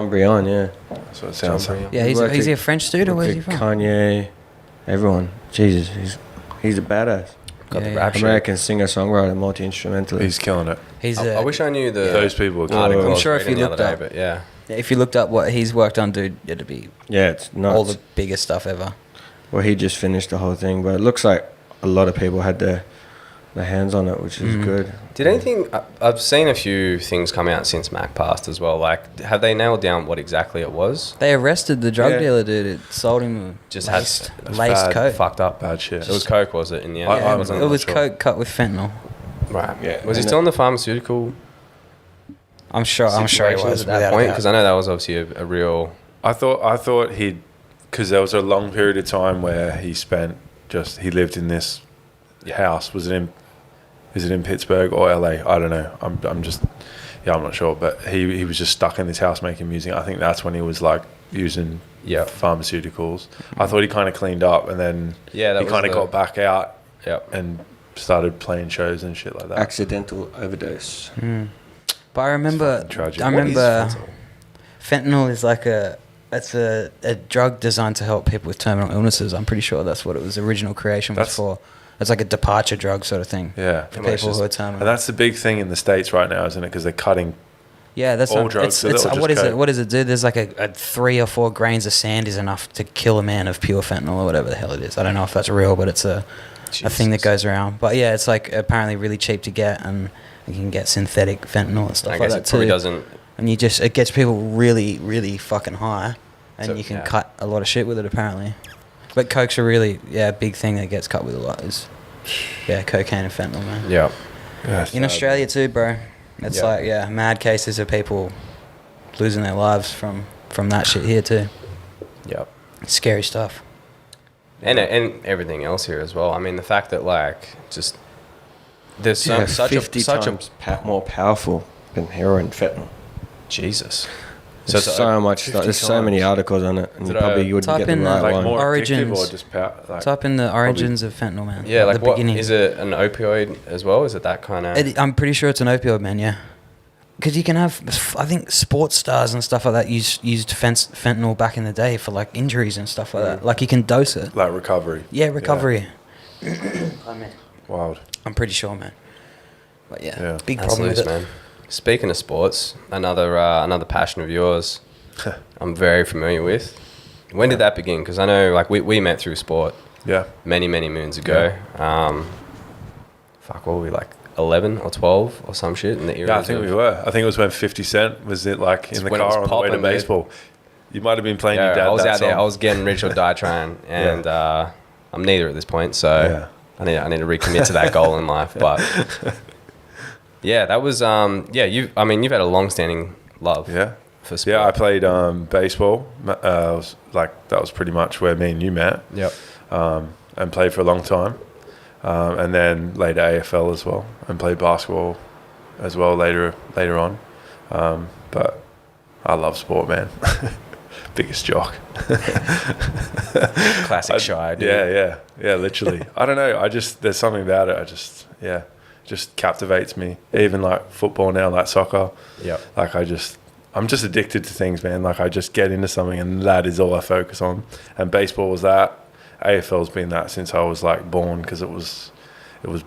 [SPEAKER 4] Brion, yeah.
[SPEAKER 5] That's what it sounds like.
[SPEAKER 2] Yeah, is he a French dude or where's he from?
[SPEAKER 4] Kanye, everyone. Jesus, he's a badass.
[SPEAKER 3] Got the rap shit.
[SPEAKER 4] American singer-songwriter, multi-instrumentalist.
[SPEAKER 5] He's killing it.
[SPEAKER 3] I wish I knew
[SPEAKER 5] those people are
[SPEAKER 3] article.
[SPEAKER 2] I'm
[SPEAKER 3] I was
[SPEAKER 2] sure if you
[SPEAKER 3] reading the
[SPEAKER 2] looked
[SPEAKER 3] other
[SPEAKER 2] up,
[SPEAKER 3] day, but yeah.
[SPEAKER 2] If you looked up what he's worked on, dude, it'd be
[SPEAKER 4] it's nuts.
[SPEAKER 2] all the biggest stuff ever.
[SPEAKER 4] Well, he just finished the whole thing, but it looks like a lot of people had their hands on it, which is good.
[SPEAKER 3] Did anything? I've seen a few things come out since Mac passed as well. Like, have they nailed down what exactly it was?
[SPEAKER 2] They arrested the drug dealer, dude. It sold him
[SPEAKER 3] Just
[SPEAKER 2] laced
[SPEAKER 3] bad,
[SPEAKER 2] coke.
[SPEAKER 3] Fucked up.
[SPEAKER 5] Bad shit.
[SPEAKER 3] It was coke, was it? In the end,
[SPEAKER 2] Yeah, it was coke cut with fentanyl.
[SPEAKER 3] Right.
[SPEAKER 4] Yeah.
[SPEAKER 3] Was he still in the pharmaceutical?
[SPEAKER 2] I'm sure he was
[SPEAKER 3] at that point, because I know that was obviously a real.
[SPEAKER 5] I thought because there was a long period of time where he lived in this house. Is it in Pittsburgh or LA? I don't know. I'm not sure. But he was just stuck in this house making music. I think that's when he was like using pharmaceuticals. I thought he kind of cleaned up, and then he kind of got back out and started playing shows and shit like that.
[SPEAKER 4] Accidental overdose.
[SPEAKER 2] But I remember fentanyl is like it's a drug designed to help people with terminal illnesses. I'm pretty sure that's what it was. Original creation was for. It's like a departure drug sort of thing. Yeah. For people who are terminal.
[SPEAKER 5] And that's the big thing in the States right now, isn't it? Because they're cutting
[SPEAKER 2] that's
[SPEAKER 5] all drugs.
[SPEAKER 2] What does it do? There's like a 3 or 4 grains of sand is enough to kill a man of pure fentanyl or whatever the hell it is. I don't know if that's real, but it's a thing that goes around. But yeah, it's like apparently really cheap to get, and you can get synthetic fentanyl and stuff like that too. I guess it probably doesn't. And it gets people really, really fucking high, and you can cut a lot of shit with it apparently. But coke's a really big thing that gets cut with a lot is cocaine and fentanyl, man.
[SPEAKER 3] Yeah.
[SPEAKER 2] In Australia too, bro. It's like mad cases of people losing their lives from that shit here too.
[SPEAKER 3] Yep.
[SPEAKER 2] Scary stuff.
[SPEAKER 3] And everything else here as well. I mean, the fact that like just there's such
[SPEAKER 4] 50 times more powerful than heroin, fentanyl.
[SPEAKER 3] Jesus.
[SPEAKER 4] There's so much stuff. There's so many articles on it, and you probably wouldn't get the right one.
[SPEAKER 5] More
[SPEAKER 2] origins.
[SPEAKER 5] Or just
[SPEAKER 2] type in the origins of fentanyl, man.
[SPEAKER 3] Yeah, like what is it? An opioid as well? Is it that kind of?
[SPEAKER 2] I'm pretty sure it's an opioid, man. Yeah, because you can have, I think, sports stars and stuff like that used fentanyl back in the day for like injuries and stuff like that. Like you can dose it.
[SPEAKER 5] Like recovery.
[SPEAKER 2] Yeah, recovery.
[SPEAKER 5] Wild.
[SPEAKER 2] I'm pretty sure, man. But big
[SPEAKER 3] That's
[SPEAKER 2] problem
[SPEAKER 3] loose,
[SPEAKER 2] with it.
[SPEAKER 3] man. Speaking of sports, another passion of yours, I'm very familiar with. When did that begin? Because I know, like, we met through sport.
[SPEAKER 5] Yeah.
[SPEAKER 3] Many moons ago. What were we, like 11 or 12 or some shit in the era?
[SPEAKER 5] Yeah, I think we were. I think it was when 50 Cent was in the car on the way to baseball. You might have been playing your dad.
[SPEAKER 3] I was
[SPEAKER 5] that
[SPEAKER 3] out
[SPEAKER 5] song.
[SPEAKER 3] there. I was getting rich or die trying, and I'm neither at this point. So I need to recommit to that goal in life. But yeah, that was you've had a long-standing love. For sport.
[SPEAKER 5] Yeah, I played baseball. That was pretty much where me and you met.
[SPEAKER 3] Yep.
[SPEAKER 5] And played for a long time, and then later AFL as well, and played basketball as well later on. But I love sport, man. Biggest jock.
[SPEAKER 3] Classic shy, dude.
[SPEAKER 5] Yeah, literally. I don't know. There's something about it. Just captivates me. Even like football now, like soccer.
[SPEAKER 3] Yeah.
[SPEAKER 5] Like I'm just addicted to things, man. Like I just get into something, and that is all I focus on. And baseball was that. AFL's been that since I was like born, because it was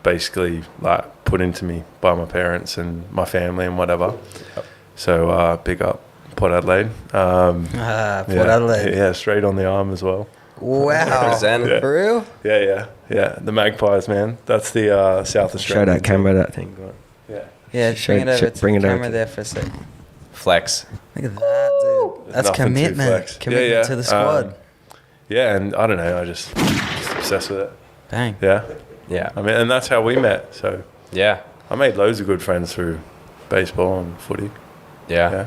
[SPEAKER 5] basically like put into me by my parents and my family and whatever. Yep. So big up Port Adelaide.
[SPEAKER 2] Port Adelaide.
[SPEAKER 5] Yeah, straight on the arm as well.
[SPEAKER 2] Wow.
[SPEAKER 3] Zen.
[SPEAKER 2] For real?
[SPEAKER 5] Yeah. The Magpies, man. That's the South Australian.
[SPEAKER 4] Show that camera that thing.
[SPEAKER 2] Yeah, bring it over to the camera there for a sec.
[SPEAKER 3] Flex.
[SPEAKER 2] Look at that, dude. That's commitment. Commitment to the squad.
[SPEAKER 5] yeah, and I don't know, I just obsessed with it.
[SPEAKER 2] Bang.
[SPEAKER 5] Yeah.
[SPEAKER 3] Yeah.
[SPEAKER 5] I mean, and that's how we met. So
[SPEAKER 3] Yeah.
[SPEAKER 5] I made loads of good friends through baseball and footy.
[SPEAKER 3] Yeah.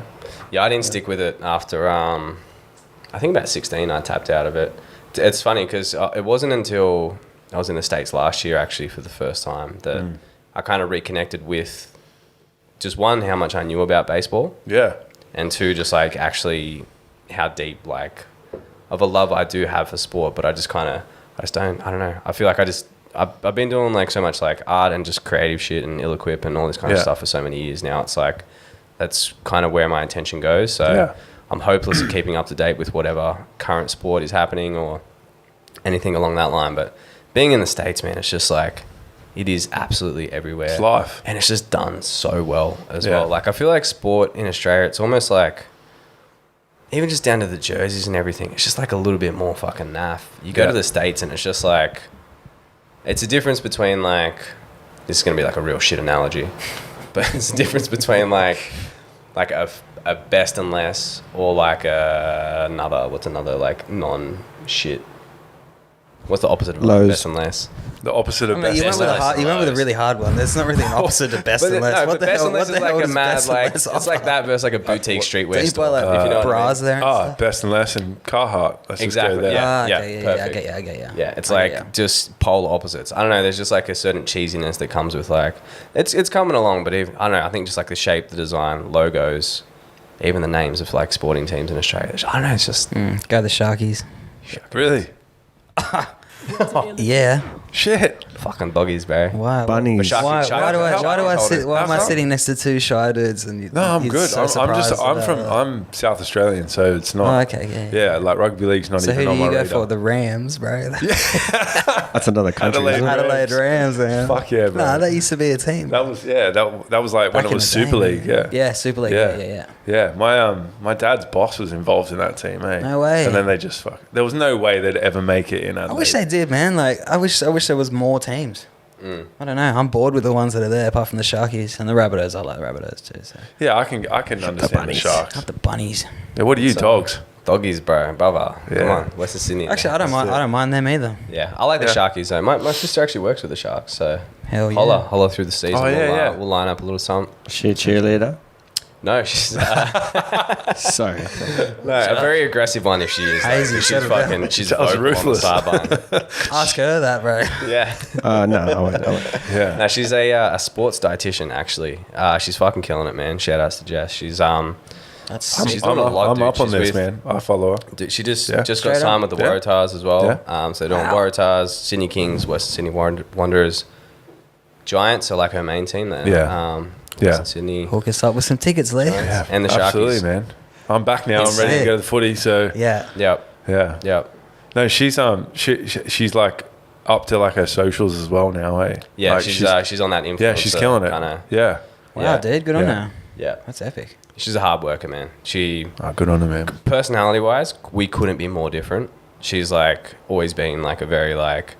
[SPEAKER 3] I didn't stick with it after, I think about 16, I tapped out of it. It's funny because it wasn't until I was in the States last year, actually, for the first time, that I kind of reconnected with just one, how much I knew about baseball.
[SPEAKER 5] Yeah.
[SPEAKER 3] And two, just like actually how deep, like, of a love I do have for sport. But I don't know. I feel like I've been doing like so much like art and just creative shit and illeqwip and all this kind of stuff for so many years now. It's like, that's kind of where my attention goes. So I'm hopeless at keeping up to date with whatever current sport is happening or anything along that line. But being in the States, man, it's just like, it is absolutely everywhere.
[SPEAKER 5] It's life.
[SPEAKER 3] And it's just done so well as well. Like, I feel like sport in Australia, it's almost like, even just down to the jerseys and everything, it's just like a little bit more fucking naff. You go to the States and it's just like, it's a difference between like, this is going to be like a real shit analogy, but it's a difference between like a best and less or like what's another like non-shit. What's the opposite of
[SPEAKER 4] Lows.
[SPEAKER 3] best and less?
[SPEAKER 5] The opposite of best.
[SPEAKER 2] You went with a really hard one. There's not really an opposite of best and less.
[SPEAKER 3] No,
[SPEAKER 2] What the
[SPEAKER 3] best
[SPEAKER 2] hell?
[SPEAKER 3] and less
[SPEAKER 2] What
[SPEAKER 3] is
[SPEAKER 2] the hell
[SPEAKER 3] like a
[SPEAKER 2] does
[SPEAKER 3] mad,
[SPEAKER 2] best and
[SPEAKER 3] like,
[SPEAKER 2] less
[SPEAKER 3] it's like
[SPEAKER 2] offer?
[SPEAKER 3] that versus like a boutique streetwear
[SPEAKER 2] Do you
[SPEAKER 3] store.
[SPEAKER 2] buy like
[SPEAKER 3] if you know what I
[SPEAKER 2] bras
[SPEAKER 3] mean.
[SPEAKER 2] there? And stuff?
[SPEAKER 5] Best and less and Carhartt. Let's
[SPEAKER 3] Exactly,
[SPEAKER 5] just go there.
[SPEAKER 3] yeah.
[SPEAKER 2] Okay,
[SPEAKER 3] Perfect.
[SPEAKER 2] I get you.
[SPEAKER 3] Yeah, it's
[SPEAKER 2] I
[SPEAKER 3] like
[SPEAKER 2] get ya.
[SPEAKER 3] just polar opposites. I don't know. There's just like a certain cheesiness that comes with like it's coming along, but I don't know. I think just like the shape, the design, logos, even the names of like sporting teams in Australia. I don't know. It's just
[SPEAKER 2] Go the Sharkies.
[SPEAKER 5] Really?
[SPEAKER 2] Yeah.
[SPEAKER 5] Shit.
[SPEAKER 3] fucking doggies, bro.
[SPEAKER 2] Why?
[SPEAKER 4] Bunnies.
[SPEAKER 2] Why am I
[SPEAKER 5] How
[SPEAKER 2] sitting next to two shy dudes? And
[SPEAKER 5] No, I'm good. I'm South Australian, so it's not.
[SPEAKER 2] Oh, okay, yeah.
[SPEAKER 5] Like rugby league's not
[SPEAKER 2] So
[SPEAKER 5] even
[SPEAKER 2] who
[SPEAKER 5] on
[SPEAKER 2] do
[SPEAKER 5] my
[SPEAKER 2] you go
[SPEAKER 5] radar.
[SPEAKER 2] for? The Rams, bro.
[SPEAKER 4] That's another country.
[SPEAKER 5] Adelaide
[SPEAKER 4] isn't it?
[SPEAKER 2] Adelaide Rams, man.
[SPEAKER 5] Fuck yeah, bro.
[SPEAKER 2] Nah, that used to be a team.
[SPEAKER 5] That was that was like when
[SPEAKER 2] Back
[SPEAKER 5] it
[SPEAKER 2] in
[SPEAKER 5] was
[SPEAKER 2] the day,
[SPEAKER 5] Super League.
[SPEAKER 2] man.
[SPEAKER 5] Yeah.
[SPEAKER 2] Yeah, Super League. Yeah.
[SPEAKER 5] Yeah, my dad's boss was involved in that team, eh?
[SPEAKER 2] No way.
[SPEAKER 5] And then they just there was no way they'd ever make it in Adelaide.
[SPEAKER 2] I wish they did, man. Like, I wish there was more teams. I don't know. I'm bored with the ones that are there, apart from the Sharkies and the Rabbitohs. I like the Rabbitohs too. So.
[SPEAKER 5] Yeah, I can understand the
[SPEAKER 2] bunnies.
[SPEAKER 5] Sharks.
[SPEAKER 2] Not the bunnies.
[SPEAKER 5] Yeah, what are you, dogs?
[SPEAKER 3] Doggies, bro, brother.
[SPEAKER 5] Yeah.
[SPEAKER 3] Come on, Western Sydney.
[SPEAKER 2] Actually, I don't mind. I don't mind them either.
[SPEAKER 3] Yeah, I like the Sharkies though. My sister actually works with the Sharks, so
[SPEAKER 2] Hell yeah.
[SPEAKER 3] holla through the season.
[SPEAKER 5] Oh, yeah.
[SPEAKER 3] We'll line up a little something.
[SPEAKER 4] She a cheerleader?
[SPEAKER 3] No, she's
[SPEAKER 4] Sorry.
[SPEAKER 3] a very aggressive one if she is.
[SPEAKER 2] Hazy,
[SPEAKER 3] She's
[SPEAKER 2] shut it down.
[SPEAKER 3] fucking. She's
[SPEAKER 5] That was
[SPEAKER 3] vocal on the
[SPEAKER 5] ruthless.
[SPEAKER 3] sideline.
[SPEAKER 2] Ask her that, bro.
[SPEAKER 3] Yeah.
[SPEAKER 4] No, I won't.
[SPEAKER 5] Yeah.
[SPEAKER 3] No, she's a sports dietitian actually. She's fucking killing it, man. Shout outs to Jess. She's she's doing a lot.
[SPEAKER 5] I'm
[SPEAKER 3] dude.
[SPEAKER 5] up on
[SPEAKER 3] She's
[SPEAKER 5] this,
[SPEAKER 3] with-
[SPEAKER 5] man. I follow her.
[SPEAKER 3] Dude, she just
[SPEAKER 5] Yeah.
[SPEAKER 3] got
[SPEAKER 2] Straight
[SPEAKER 3] signed
[SPEAKER 2] up.
[SPEAKER 3] with the
[SPEAKER 5] Yeah.
[SPEAKER 3] Waratahs as well.
[SPEAKER 5] Yeah.
[SPEAKER 3] So they're doing Waratahs, Sydney Kings, Western Sydney Wanderers, Giants are like her main team there.
[SPEAKER 5] Yeah.
[SPEAKER 3] Western Sydney.
[SPEAKER 2] Hook us up with some tickets, Lee.
[SPEAKER 5] Yeah,
[SPEAKER 3] And the Sharkies.
[SPEAKER 5] absolutely, man. I'm back now.
[SPEAKER 2] It's
[SPEAKER 5] I'm ready
[SPEAKER 2] sick.
[SPEAKER 5] to go to the footy. So
[SPEAKER 2] Yeah.
[SPEAKER 3] Yep.
[SPEAKER 5] yeah. No, she's she's like up to like her socials as well now, eh?
[SPEAKER 3] Yeah,
[SPEAKER 5] Like,
[SPEAKER 3] she's on that influencer.
[SPEAKER 5] yeah, she's killing it.
[SPEAKER 3] Kinda,
[SPEAKER 5] Yeah.
[SPEAKER 2] Wow,
[SPEAKER 3] Yeah.
[SPEAKER 2] dude. Good on
[SPEAKER 5] Yeah.
[SPEAKER 2] her.
[SPEAKER 3] yeah.
[SPEAKER 2] That's epic.
[SPEAKER 3] She's a hard worker, man. She
[SPEAKER 5] Oh, good on her, man.
[SPEAKER 3] personality wise, we couldn't be more different. She's like always been like a very like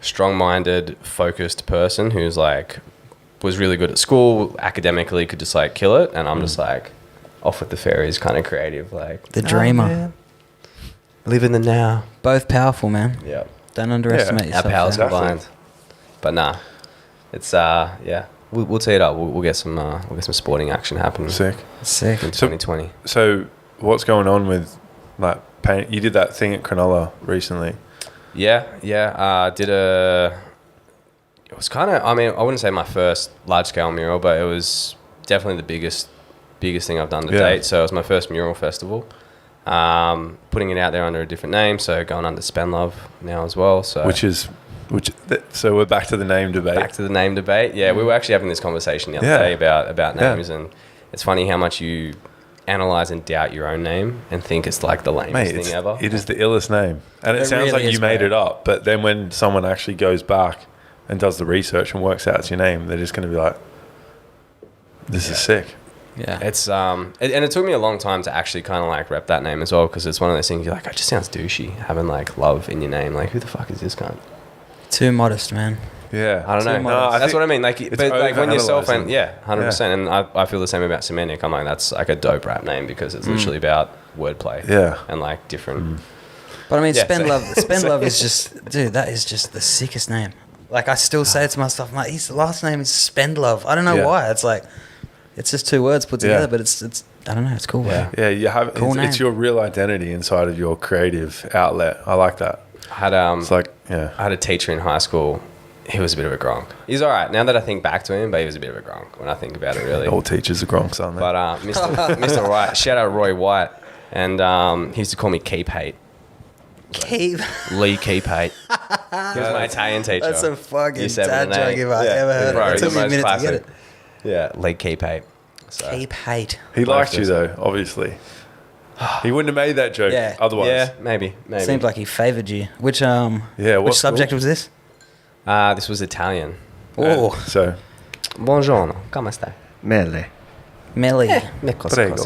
[SPEAKER 3] strong-minded, focused person who's like was really good at school, academically could just like kill it, and I'm just like off with the fairies, kind of creative, like
[SPEAKER 2] The dreamer.
[SPEAKER 3] live in the now.
[SPEAKER 2] Both powerful, man.
[SPEAKER 3] Yeah,
[SPEAKER 2] Don't underestimate
[SPEAKER 3] our
[SPEAKER 2] yourself.
[SPEAKER 3] powers
[SPEAKER 2] man.
[SPEAKER 5] Exactly.
[SPEAKER 3] combined. But nah, it's yeah. We'll tee it up. We'll get some sporting action happening
[SPEAKER 5] Sick.
[SPEAKER 2] Sick.
[SPEAKER 3] in 2020.
[SPEAKER 5] So, what's going on with like paint? You did that thing at Cronulla recently.
[SPEAKER 3] Yeah. It was kind of, I mean, I wouldn't say my first large-scale mural, but it was definitely the biggest thing I've done to date. So it was my first mural festival. Putting it out there under a different name, so going under Spend Love now as well. So
[SPEAKER 5] So we're back to the name debate.
[SPEAKER 3] back to the name debate. Yeah, we were actually having this conversation the other day about names, and it's funny how much you analyze and doubt your own name and think it's like the lamest thing ever.
[SPEAKER 5] It is the illest name, and it
[SPEAKER 2] It
[SPEAKER 5] sounds
[SPEAKER 2] really
[SPEAKER 5] like you
[SPEAKER 2] is,
[SPEAKER 5] made
[SPEAKER 2] bro.
[SPEAKER 5] it up. But then when someone actually goes back and does the research and works out it's your name, they're just going to be like, "This is sick."
[SPEAKER 2] Yeah.
[SPEAKER 3] It's and it took me a long time to actually kind of like rep that name as well, because it's one of those things you're like, it just sounds douchey having like love in your name. Like, who the fuck is this cunt?
[SPEAKER 2] Too modest, man.
[SPEAKER 5] Yeah,
[SPEAKER 3] I don't know.
[SPEAKER 2] Too modest.
[SPEAKER 3] That's what I mean. Like, but like when yourself and
[SPEAKER 5] overanalyzing.
[SPEAKER 3] 100%. And I feel the same about Semantic. I'm like, that's like a dope rap name because it's literally about wordplay.
[SPEAKER 5] Yeah.
[SPEAKER 3] And like different
[SPEAKER 2] But I mean,
[SPEAKER 3] Yeah,
[SPEAKER 2] Spend Love is just, dude, that is just the sickest name. Like, I still say it to myself, I'm like, his last name is Spend Love. I don't know why. It's like, it's just two words put together, but it's I don't know, it's cool.
[SPEAKER 5] Yeah, you have cool it's your real identity inside of your creative outlet. I like that.
[SPEAKER 3] I had I had a teacher in high school. He was a bit of a gronk. He's all right now that I think back to him, but he was a bit of a gronk when I think about it, really.
[SPEAKER 5] All teachers are gronks, aren't they?
[SPEAKER 3] But Mr. White, shout out Roy White, and he used to call me Keep Hate. Lee Keep Hate. He was my Italian teacher.
[SPEAKER 2] That's a fucking dad joke if I ever heard it. It took me a minute to get it.
[SPEAKER 3] Yeah, Lee Keep Hate. So.
[SPEAKER 2] Keep Hate.
[SPEAKER 5] He liked you though, obviously. He wouldn't have made that joke otherwise.
[SPEAKER 3] Yeah, maybe.
[SPEAKER 2] Seemed like he favoured you. Which subject was this?
[SPEAKER 3] This was Italian.
[SPEAKER 2] Oh.
[SPEAKER 5] So.
[SPEAKER 3] Buongiorno. Come stai?
[SPEAKER 4] Mele.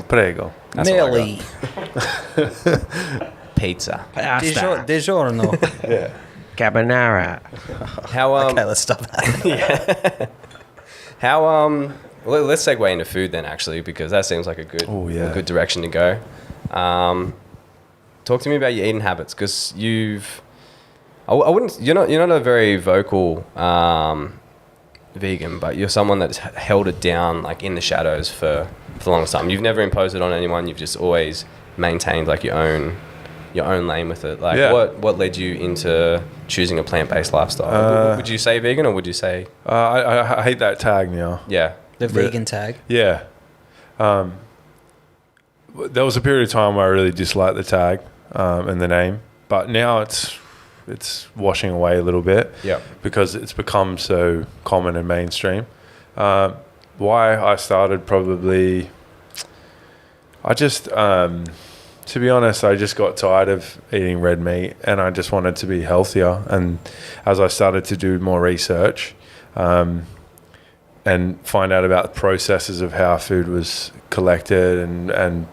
[SPEAKER 5] Prego.
[SPEAKER 2] Meli.
[SPEAKER 3] Pizza.
[SPEAKER 2] DiGiorno.
[SPEAKER 5] Yeah.
[SPEAKER 4] Carbonara.
[SPEAKER 3] How
[SPEAKER 2] okay, let's stop that.
[SPEAKER 3] How well, let's segue into food then, actually, because that seems like a good direction to go. Talk to me about your eating habits, because you're not a very vocal vegan, but you're someone that's held it down like in the shadows for the longest time. You've never imposed it on anyone. You've just always maintained like your own lane with it. Like what led you into choosing a plant-based lifestyle? Would you say vegan, or would you say?
[SPEAKER 5] I hate that tag now.
[SPEAKER 3] Yeah.
[SPEAKER 2] The vegan tag?
[SPEAKER 5] Yeah. There was a period of time where I really disliked the tag and the name, but now it's washing away a little bit because it's become so common and mainstream. Why I started probably... to be honest, I just got tired of eating red meat and I just wanted to be healthier. And as I started to do more research... and find out about the processes of how food was collected and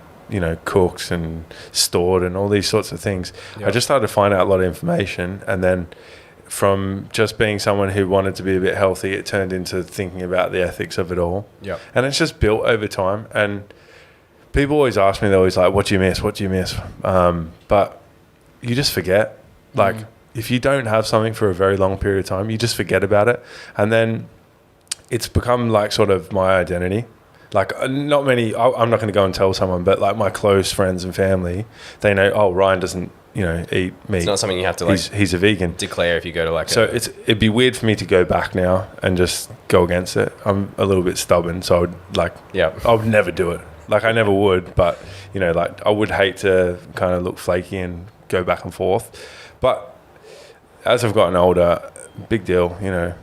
[SPEAKER 5] cooked and stored and all these sorts of things. I just started to find out a lot of information, and then from just being someone who wanted to be a bit healthy, it turned into thinking about the ethics of it all. And it's just built over time. And people always ask me, they're always like, what do you miss? But you just forget. Like, if you don't have something for a very long period of time, you just forget about it. And then it's become like sort of my identity. Like not many, I'm not going to go and tell someone, but like my close friends and family, they know, oh, Ryan doesn't, eat meat.
[SPEAKER 3] It's not something you have to like,
[SPEAKER 5] he's a vegan.
[SPEAKER 3] Declare if you go to like
[SPEAKER 5] it'd be weird for me to go back now and just go against it. I'm a little bit stubborn. So I would I would never do it. Like I never would, but I would hate to kind of look flaky and go back and forth. But as I've gotten older, big deal,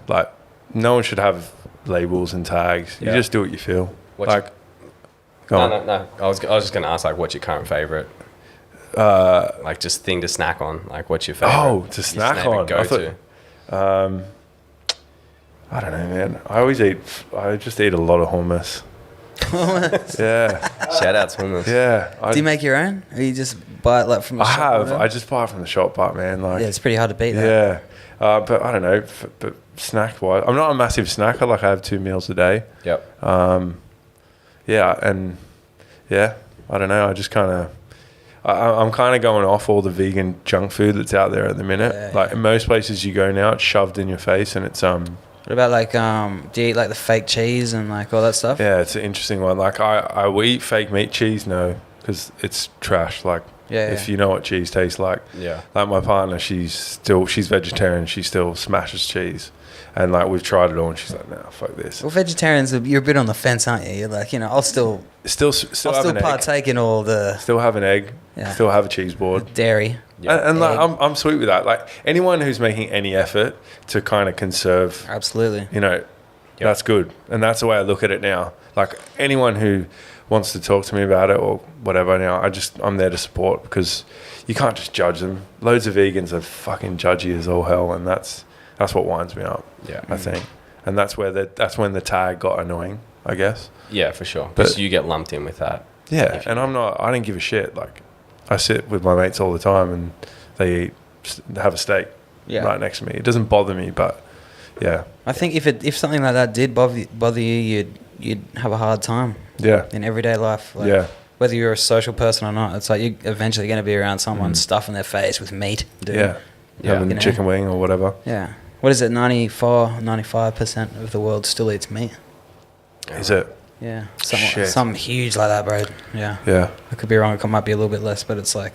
[SPEAKER 5] like no one should have labels and tags. You just do what you feel. No.
[SPEAKER 3] I was just going to ask, like, what's your current favorite? Like, just thing to snack on. Like, what's your favorite?
[SPEAKER 5] Oh, to snack on.
[SPEAKER 3] Go-to.
[SPEAKER 5] I don't know, man. I just eat a lot of hummus.
[SPEAKER 2] Hummus?
[SPEAKER 5] Yeah.
[SPEAKER 3] Shout out to hummus.
[SPEAKER 5] Yeah.
[SPEAKER 2] Do you make your own? Or you just buy it like from the shop?
[SPEAKER 5] I just buy it from the shop, but man, like...
[SPEAKER 2] Yeah, it's pretty hard to beat that.
[SPEAKER 5] Yeah. But I don't know, but snack-wise, I'm not a massive snacker. Like I have 2 meals a day.
[SPEAKER 3] Yep.
[SPEAKER 5] I don't know. I just kind of, I'm kind of going off all the vegan junk food that's out there at the minute.
[SPEAKER 2] Yeah,
[SPEAKER 5] like in most places you go now, it's shoved in your face, and it's
[SPEAKER 2] What about like do you eat like the fake cheese and like all that stuff?
[SPEAKER 5] Yeah, it's an interesting one. Like I will eat fake meat cheese, no, because it's trash. Like. If you know what cheese tastes like.
[SPEAKER 3] Yeah.
[SPEAKER 5] Like my partner, she's vegetarian. She still smashes cheese. And like we've tried it all and she's like, nah, fuck this.
[SPEAKER 2] Well, vegetarians, you're a bit on the fence, aren't you? You're like, I'll still partake in all the...
[SPEAKER 5] Still have an egg. Yeah. Still have a cheese board.
[SPEAKER 2] Dairy.
[SPEAKER 5] Yeah. And like, I'm sweet with that. Like anyone who's making any effort to kind of conserve...
[SPEAKER 2] Absolutely.
[SPEAKER 5] That's good. And that's the way I look at it now. Like anyone who wants to talk to me about it or whatever now, I'm there to support, because you can't just judge them. Loads of vegans are fucking judgy as all hell, and that's what winds me up.
[SPEAKER 3] Yeah,
[SPEAKER 5] I think, and that's when the tag got annoying, I guess.
[SPEAKER 3] Yeah, for sure. Because you get lumped in with that.
[SPEAKER 5] Yeah, and I don't give a shit. Like I sit with my mates all the time, and they have a steak right next to me. It doesn't bother me, but yeah.
[SPEAKER 2] I think if something like that did bother you, you'd have a hard time.
[SPEAKER 5] Yeah.
[SPEAKER 2] In everyday life. Like,
[SPEAKER 5] yeah.
[SPEAKER 2] whether you're a social person or not, it's like you're eventually going to be around someone stuffing their face with meat. Dude.
[SPEAKER 5] Yeah. Having a chicken wing or whatever.
[SPEAKER 2] Yeah. What is it? 95% of the world still eats meat.
[SPEAKER 5] Is it?
[SPEAKER 2] Yeah. Something huge like that, bro. Yeah.
[SPEAKER 5] Yeah.
[SPEAKER 2] I could be wrong. It might be a little bit less, but it's like,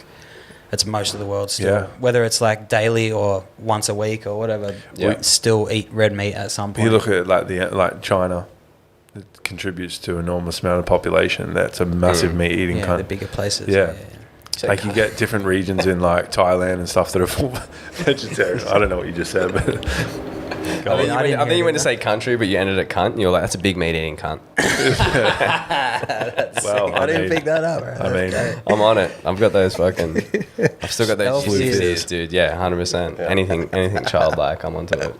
[SPEAKER 2] it's most of the world still.
[SPEAKER 5] Yeah.
[SPEAKER 2] Whether it's like daily or once a week or whatever, we still eat red meat at some point.
[SPEAKER 5] You look at like China, it contributes to an enormous amount of population. That's a massive meat eating country.
[SPEAKER 2] The bigger places.
[SPEAKER 5] Yeah. Like you get different regions in like Thailand and stuff that are full vegetarian. I don't know what you just said, but
[SPEAKER 3] I think you went to say country, but you ended at cunt. And you were like, that's a big meat eating cunt.
[SPEAKER 5] Well,
[SPEAKER 2] I didn't pick that up. Right?
[SPEAKER 5] I mean,
[SPEAKER 3] I'm on it. I've got those fucking. I've still got those ears, dude. Yeah, 100%. Yeah. Anything childlike, I'm onto it.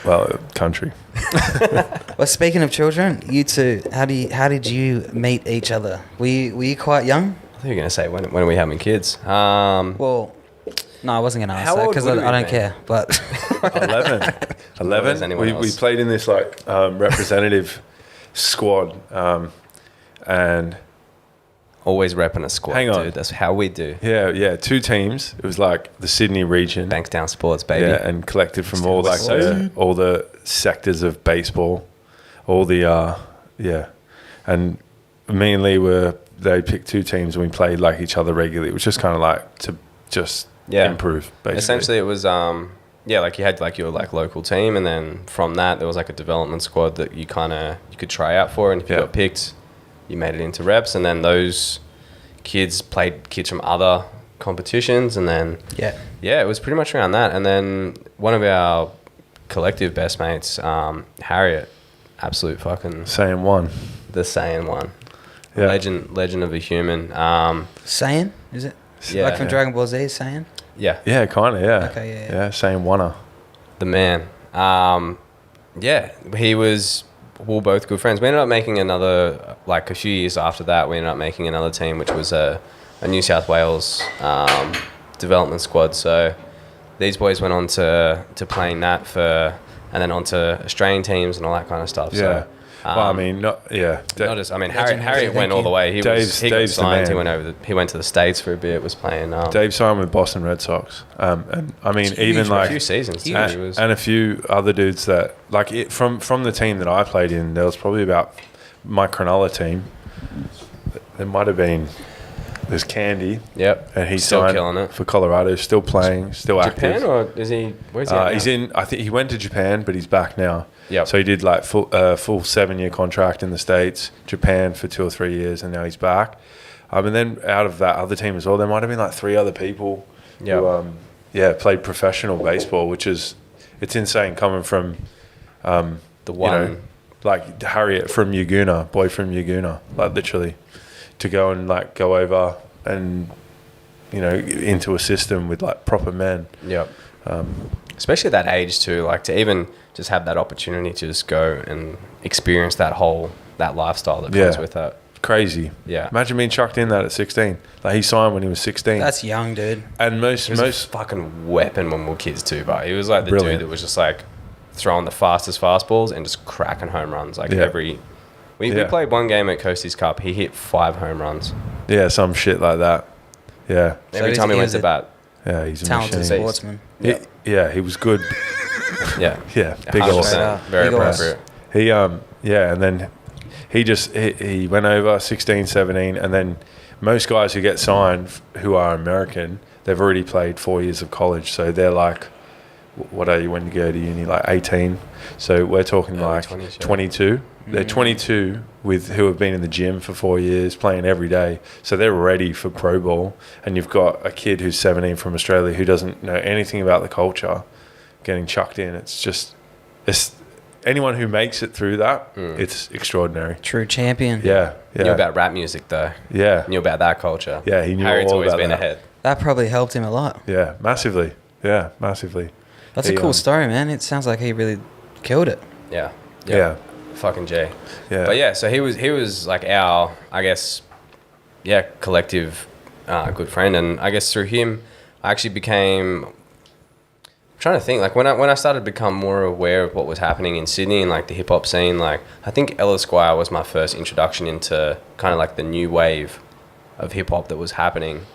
[SPEAKER 5] Well, country.
[SPEAKER 2] Well, speaking of children, you two, how did you meet each other? Were you quite young?
[SPEAKER 3] I think you're gonna say when are we having kids?
[SPEAKER 2] Well, no, I wasn't gonna ask that because I don't care. But
[SPEAKER 5] 11. We played in this like representative squad, and
[SPEAKER 3] always repping a squad.
[SPEAKER 5] Hang on.
[SPEAKER 3] Dude. That's how we do.
[SPEAKER 5] Yeah. 2 teams. It was like the Sydney region,
[SPEAKER 3] Bankstown Sports, baby.
[SPEAKER 5] Yeah, and collected from all the sectors of baseball, all the and me and Lee they picked 2 teams and we played like each other regularly, which was kind of like to just improve, basically.
[SPEAKER 3] Essentially, it was like you had like your like local team, and then from that there was like a development squad that you could try out for, and if you got picked, you made it into reps, and then those kids played kids from other competitions, and then it was pretty much around that. And then one of our collective best mates, Harriet, absolute fucking
[SPEAKER 5] Saiyan one.
[SPEAKER 3] The Saiyan one.
[SPEAKER 5] Yeah.
[SPEAKER 3] Legend of a human.
[SPEAKER 2] Saiyan, is it?
[SPEAKER 3] Yeah.
[SPEAKER 2] Like from Dragon Ball Z, Saiyan?
[SPEAKER 3] Yeah.
[SPEAKER 5] Yeah, kind of, yeah.
[SPEAKER 2] Okay, yeah.
[SPEAKER 5] Yeah, Saiyan one.
[SPEAKER 3] The man. We were both good friends. We ended up making another, like a few years after that, we ended up making another team, which was a New South Wales development squad. So these boys went on to playing that and then on to Australian teams and all that kind of stuff.
[SPEAKER 5] Yeah.
[SPEAKER 3] So,
[SPEAKER 5] well, I mean,
[SPEAKER 3] Harriet went all the way. He got signed. He went to the States for a bit. Was playing.
[SPEAKER 5] Dave signed with Boston Red Sox, and I mean, even like
[SPEAKER 3] a few seasons,
[SPEAKER 5] and a few other dudes that like from the team that I played in. There was probably about my Cronulla team. There might have been. There's Candy.
[SPEAKER 3] Yep.
[SPEAKER 5] And he's
[SPEAKER 3] still
[SPEAKER 5] signed
[SPEAKER 3] killing it
[SPEAKER 5] for Colorado. Still playing. Still active.
[SPEAKER 3] Japan, or is he? Where's he?
[SPEAKER 5] He's in. I think he went to Japan, but he's back now.
[SPEAKER 3] Yep.
[SPEAKER 5] So he did like full 7-year contract in the States, Japan for 2 or 3 years, and now he's back. And then out of that other team as well, there might have been like 3 other people who played professional baseball, which is it's insane coming from
[SPEAKER 3] the one
[SPEAKER 5] like Harriet from Yaguna, boy from Yaguna, like literally to go and like go over and into a system with like proper men.
[SPEAKER 3] Yep. Especially at that age too, like to even just have that opportunity to just go and experience that lifestyle that comes with that.
[SPEAKER 5] Crazy.
[SPEAKER 3] Yeah.
[SPEAKER 5] Imagine being chucked in that at 16. Like he signed when he was 16.
[SPEAKER 2] That's young, dude.
[SPEAKER 5] And most
[SPEAKER 3] a fucking weapon when we were kids too, but he was like the
[SPEAKER 5] Brilliant.
[SPEAKER 3] dude that was just like throwing the fastest fastballs and just cracking home runs. Like we played one game at Coasties Cup, he hit 5 home runs.
[SPEAKER 5] Yeah, some shit like that. Yeah.
[SPEAKER 3] Every time he went to bat.
[SPEAKER 5] Yeah, he's a
[SPEAKER 2] talented
[SPEAKER 5] machine.
[SPEAKER 2] sportsman.
[SPEAKER 5] He was good.
[SPEAKER 3] Yeah.
[SPEAKER 5] Yeah, big old.
[SPEAKER 3] Very appropriate.
[SPEAKER 5] He and then he went over 16, 17, and then most guys who get signed who are American, they've already played 4 years of college, so they're like, what are you when you go to uni? Like 18. So we're talking like 22. They're 22 who have been in the gym for 4 years, playing every day. So they're ready for pro ball. And you've got a kid who's 17 from Australia who doesn't know anything about the culture getting chucked in. It's anyone who makes it through that, it's extraordinary.
[SPEAKER 2] True champion.
[SPEAKER 5] Yeah.
[SPEAKER 3] Knew about rap music though.
[SPEAKER 5] Yeah.
[SPEAKER 3] Knew about that culture.
[SPEAKER 5] Yeah, he knew
[SPEAKER 3] Harriet's
[SPEAKER 5] all
[SPEAKER 3] always
[SPEAKER 5] about
[SPEAKER 3] been
[SPEAKER 5] that.
[SPEAKER 3] ahead.
[SPEAKER 2] That probably helped him a lot.
[SPEAKER 5] Yeah, massively. Yeah, massively.
[SPEAKER 2] That's a cool story, man. It sounds like he really killed it.
[SPEAKER 3] Yeah.
[SPEAKER 5] Yeah.
[SPEAKER 3] Fucking G.
[SPEAKER 5] Yeah.
[SPEAKER 3] But yeah, so he was like our, I guess, collective good friend, and I guess through him, I actually became. I'm trying to think, like when I started to become more aware of what was happening in Sydney and like the hip hop scene, like I think illeqwip was my first introduction into kind of like the new wave of hip hop that was happening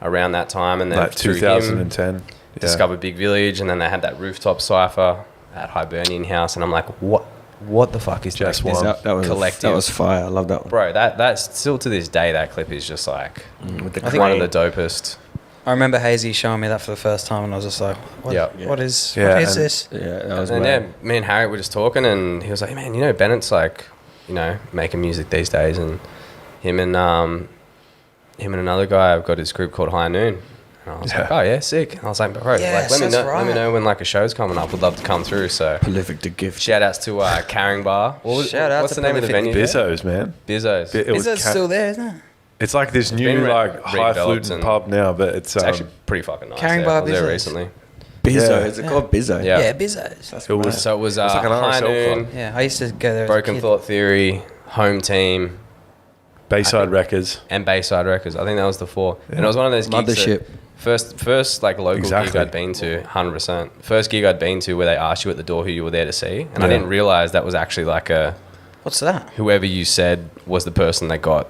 [SPEAKER 3] around that time, and then
[SPEAKER 5] like 2010
[SPEAKER 3] discovered Big Village, and then they had that rooftop cipher at Hibernian House, and I'm like, what the fuck is
[SPEAKER 5] Just
[SPEAKER 3] this
[SPEAKER 5] one.
[SPEAKER 4] That was
[SPEAKER 3] collective?
[SPEAKER 4] That was fire. I love that one.
[SPEAKER 3] Bro, that's still to this day, that clip is just like
[SPEAKER 4] With the
[SPEAKER 3] one
[SPEAKER 4] crane.
[SPEAKER 3] of the dopest.
[SPEAKER 2] I remember Hazy showing me that for the first time, and I was just like, what,
[SPEAKER 3] Yeah.
[SPEAKER 2] what is
[SPEAKER 5] Yeah,
[SPEAKER 2] this?
[SPEAKER 4] Yeah, that was
[SPEAKER 3] And
[SPEAKER 4] mad.
[SPEAKER 3] yeah, me and Harriet were just talking, and he was like, hey, man, you know, Bennett's like, you know, making music these days, and him and another guy have got his group called High Noon. And I was like, oh yeah, sick. And I was like, bro,
[SPEAKER 2] Yes,
[SPEAKER 3] like, let me
[SPEAKER 2] that's
[SPEAKER 3] know when like a show's coming up. Would love to come through. So
[SPEAKER 4] Prolific to gift.
[SPEAKER 3] shout outs to Carrying Bar.
[SPEAKER 2] Shout out
[SPEAKER 3] What's
[SPEAKER 2] to
[SPEAKER 3] the name of the venue?
[SPEAKER 2] Prolific.
[SPEAKER 3] there?
[SPEAKER 5] Bizzos, man.
[SPEAKER 3] Bizzos.
[SPEAKER 5] It was
[SPEAKER 2] Is that still there, isn't it?
[SPEAKER 5] It's like this new
[SPEAKER 3] been
[SPEAKER 5] like
[SPEAKER 3] redeveloped
[SPEAKER 5] highfalutin
[SPEAKER 3] and
[SPEAKER 5] pub now, but it's
[SPEAKER 3] actually pretty fucking nice.
[SPEAKER 2] Carrying
[SPEAKER 3] yeah.
[SPEAKER 2] Bar
[SPEAKER 3] I was there
[SPEAKER 2] Bizzos.
[SPEAKER 3] recently.
[SPEAKER 4] Bizzo.
[SPEAKER 5] Yeah.
[SPEAKER 4] Is it called Bizzo?
[SPEAKER 3] Yeah.
[SPEAKER 2] Yeah, Bizzos.
[SPEAKER 4] That's
[SPEAKER 5] It was-
[SPEAKER 4] mad.
[SPEAKER 3] So it was
[SPEAKER 5] like an
[SPEAKER 3] High
[SPEAKER 5] RSL
[SPEAKER 3] Noon,
[SPEAKER 5] club.
[SPEAKER 2] Yeah, I used to go there.
[SPEAKER 3] Broken
[SPEAKER 2] as a kid.
[SPEAKER 3] Thought Theory, Home Team,
[SPEAKER 5] Bayside Records.
[SPEAKER 3] and Bayside Records. I think that was the four. And it was one of those gigs
[SPEAKER 4] Mothership.
[SPEAKER 3] that first like local gig
[SPEAKER 5] Exactly.
[SPEAKER 3] I'd been to, 100%. First gig I'd been to where they asked you at the door who you were there to see, and I
[SPEAKER 5] Yeah.
[SPEAKER 3] didn't realize that was actually like
[SPEAKER 2] What's that?
[SPEAKER 3] whoever you said was the person that got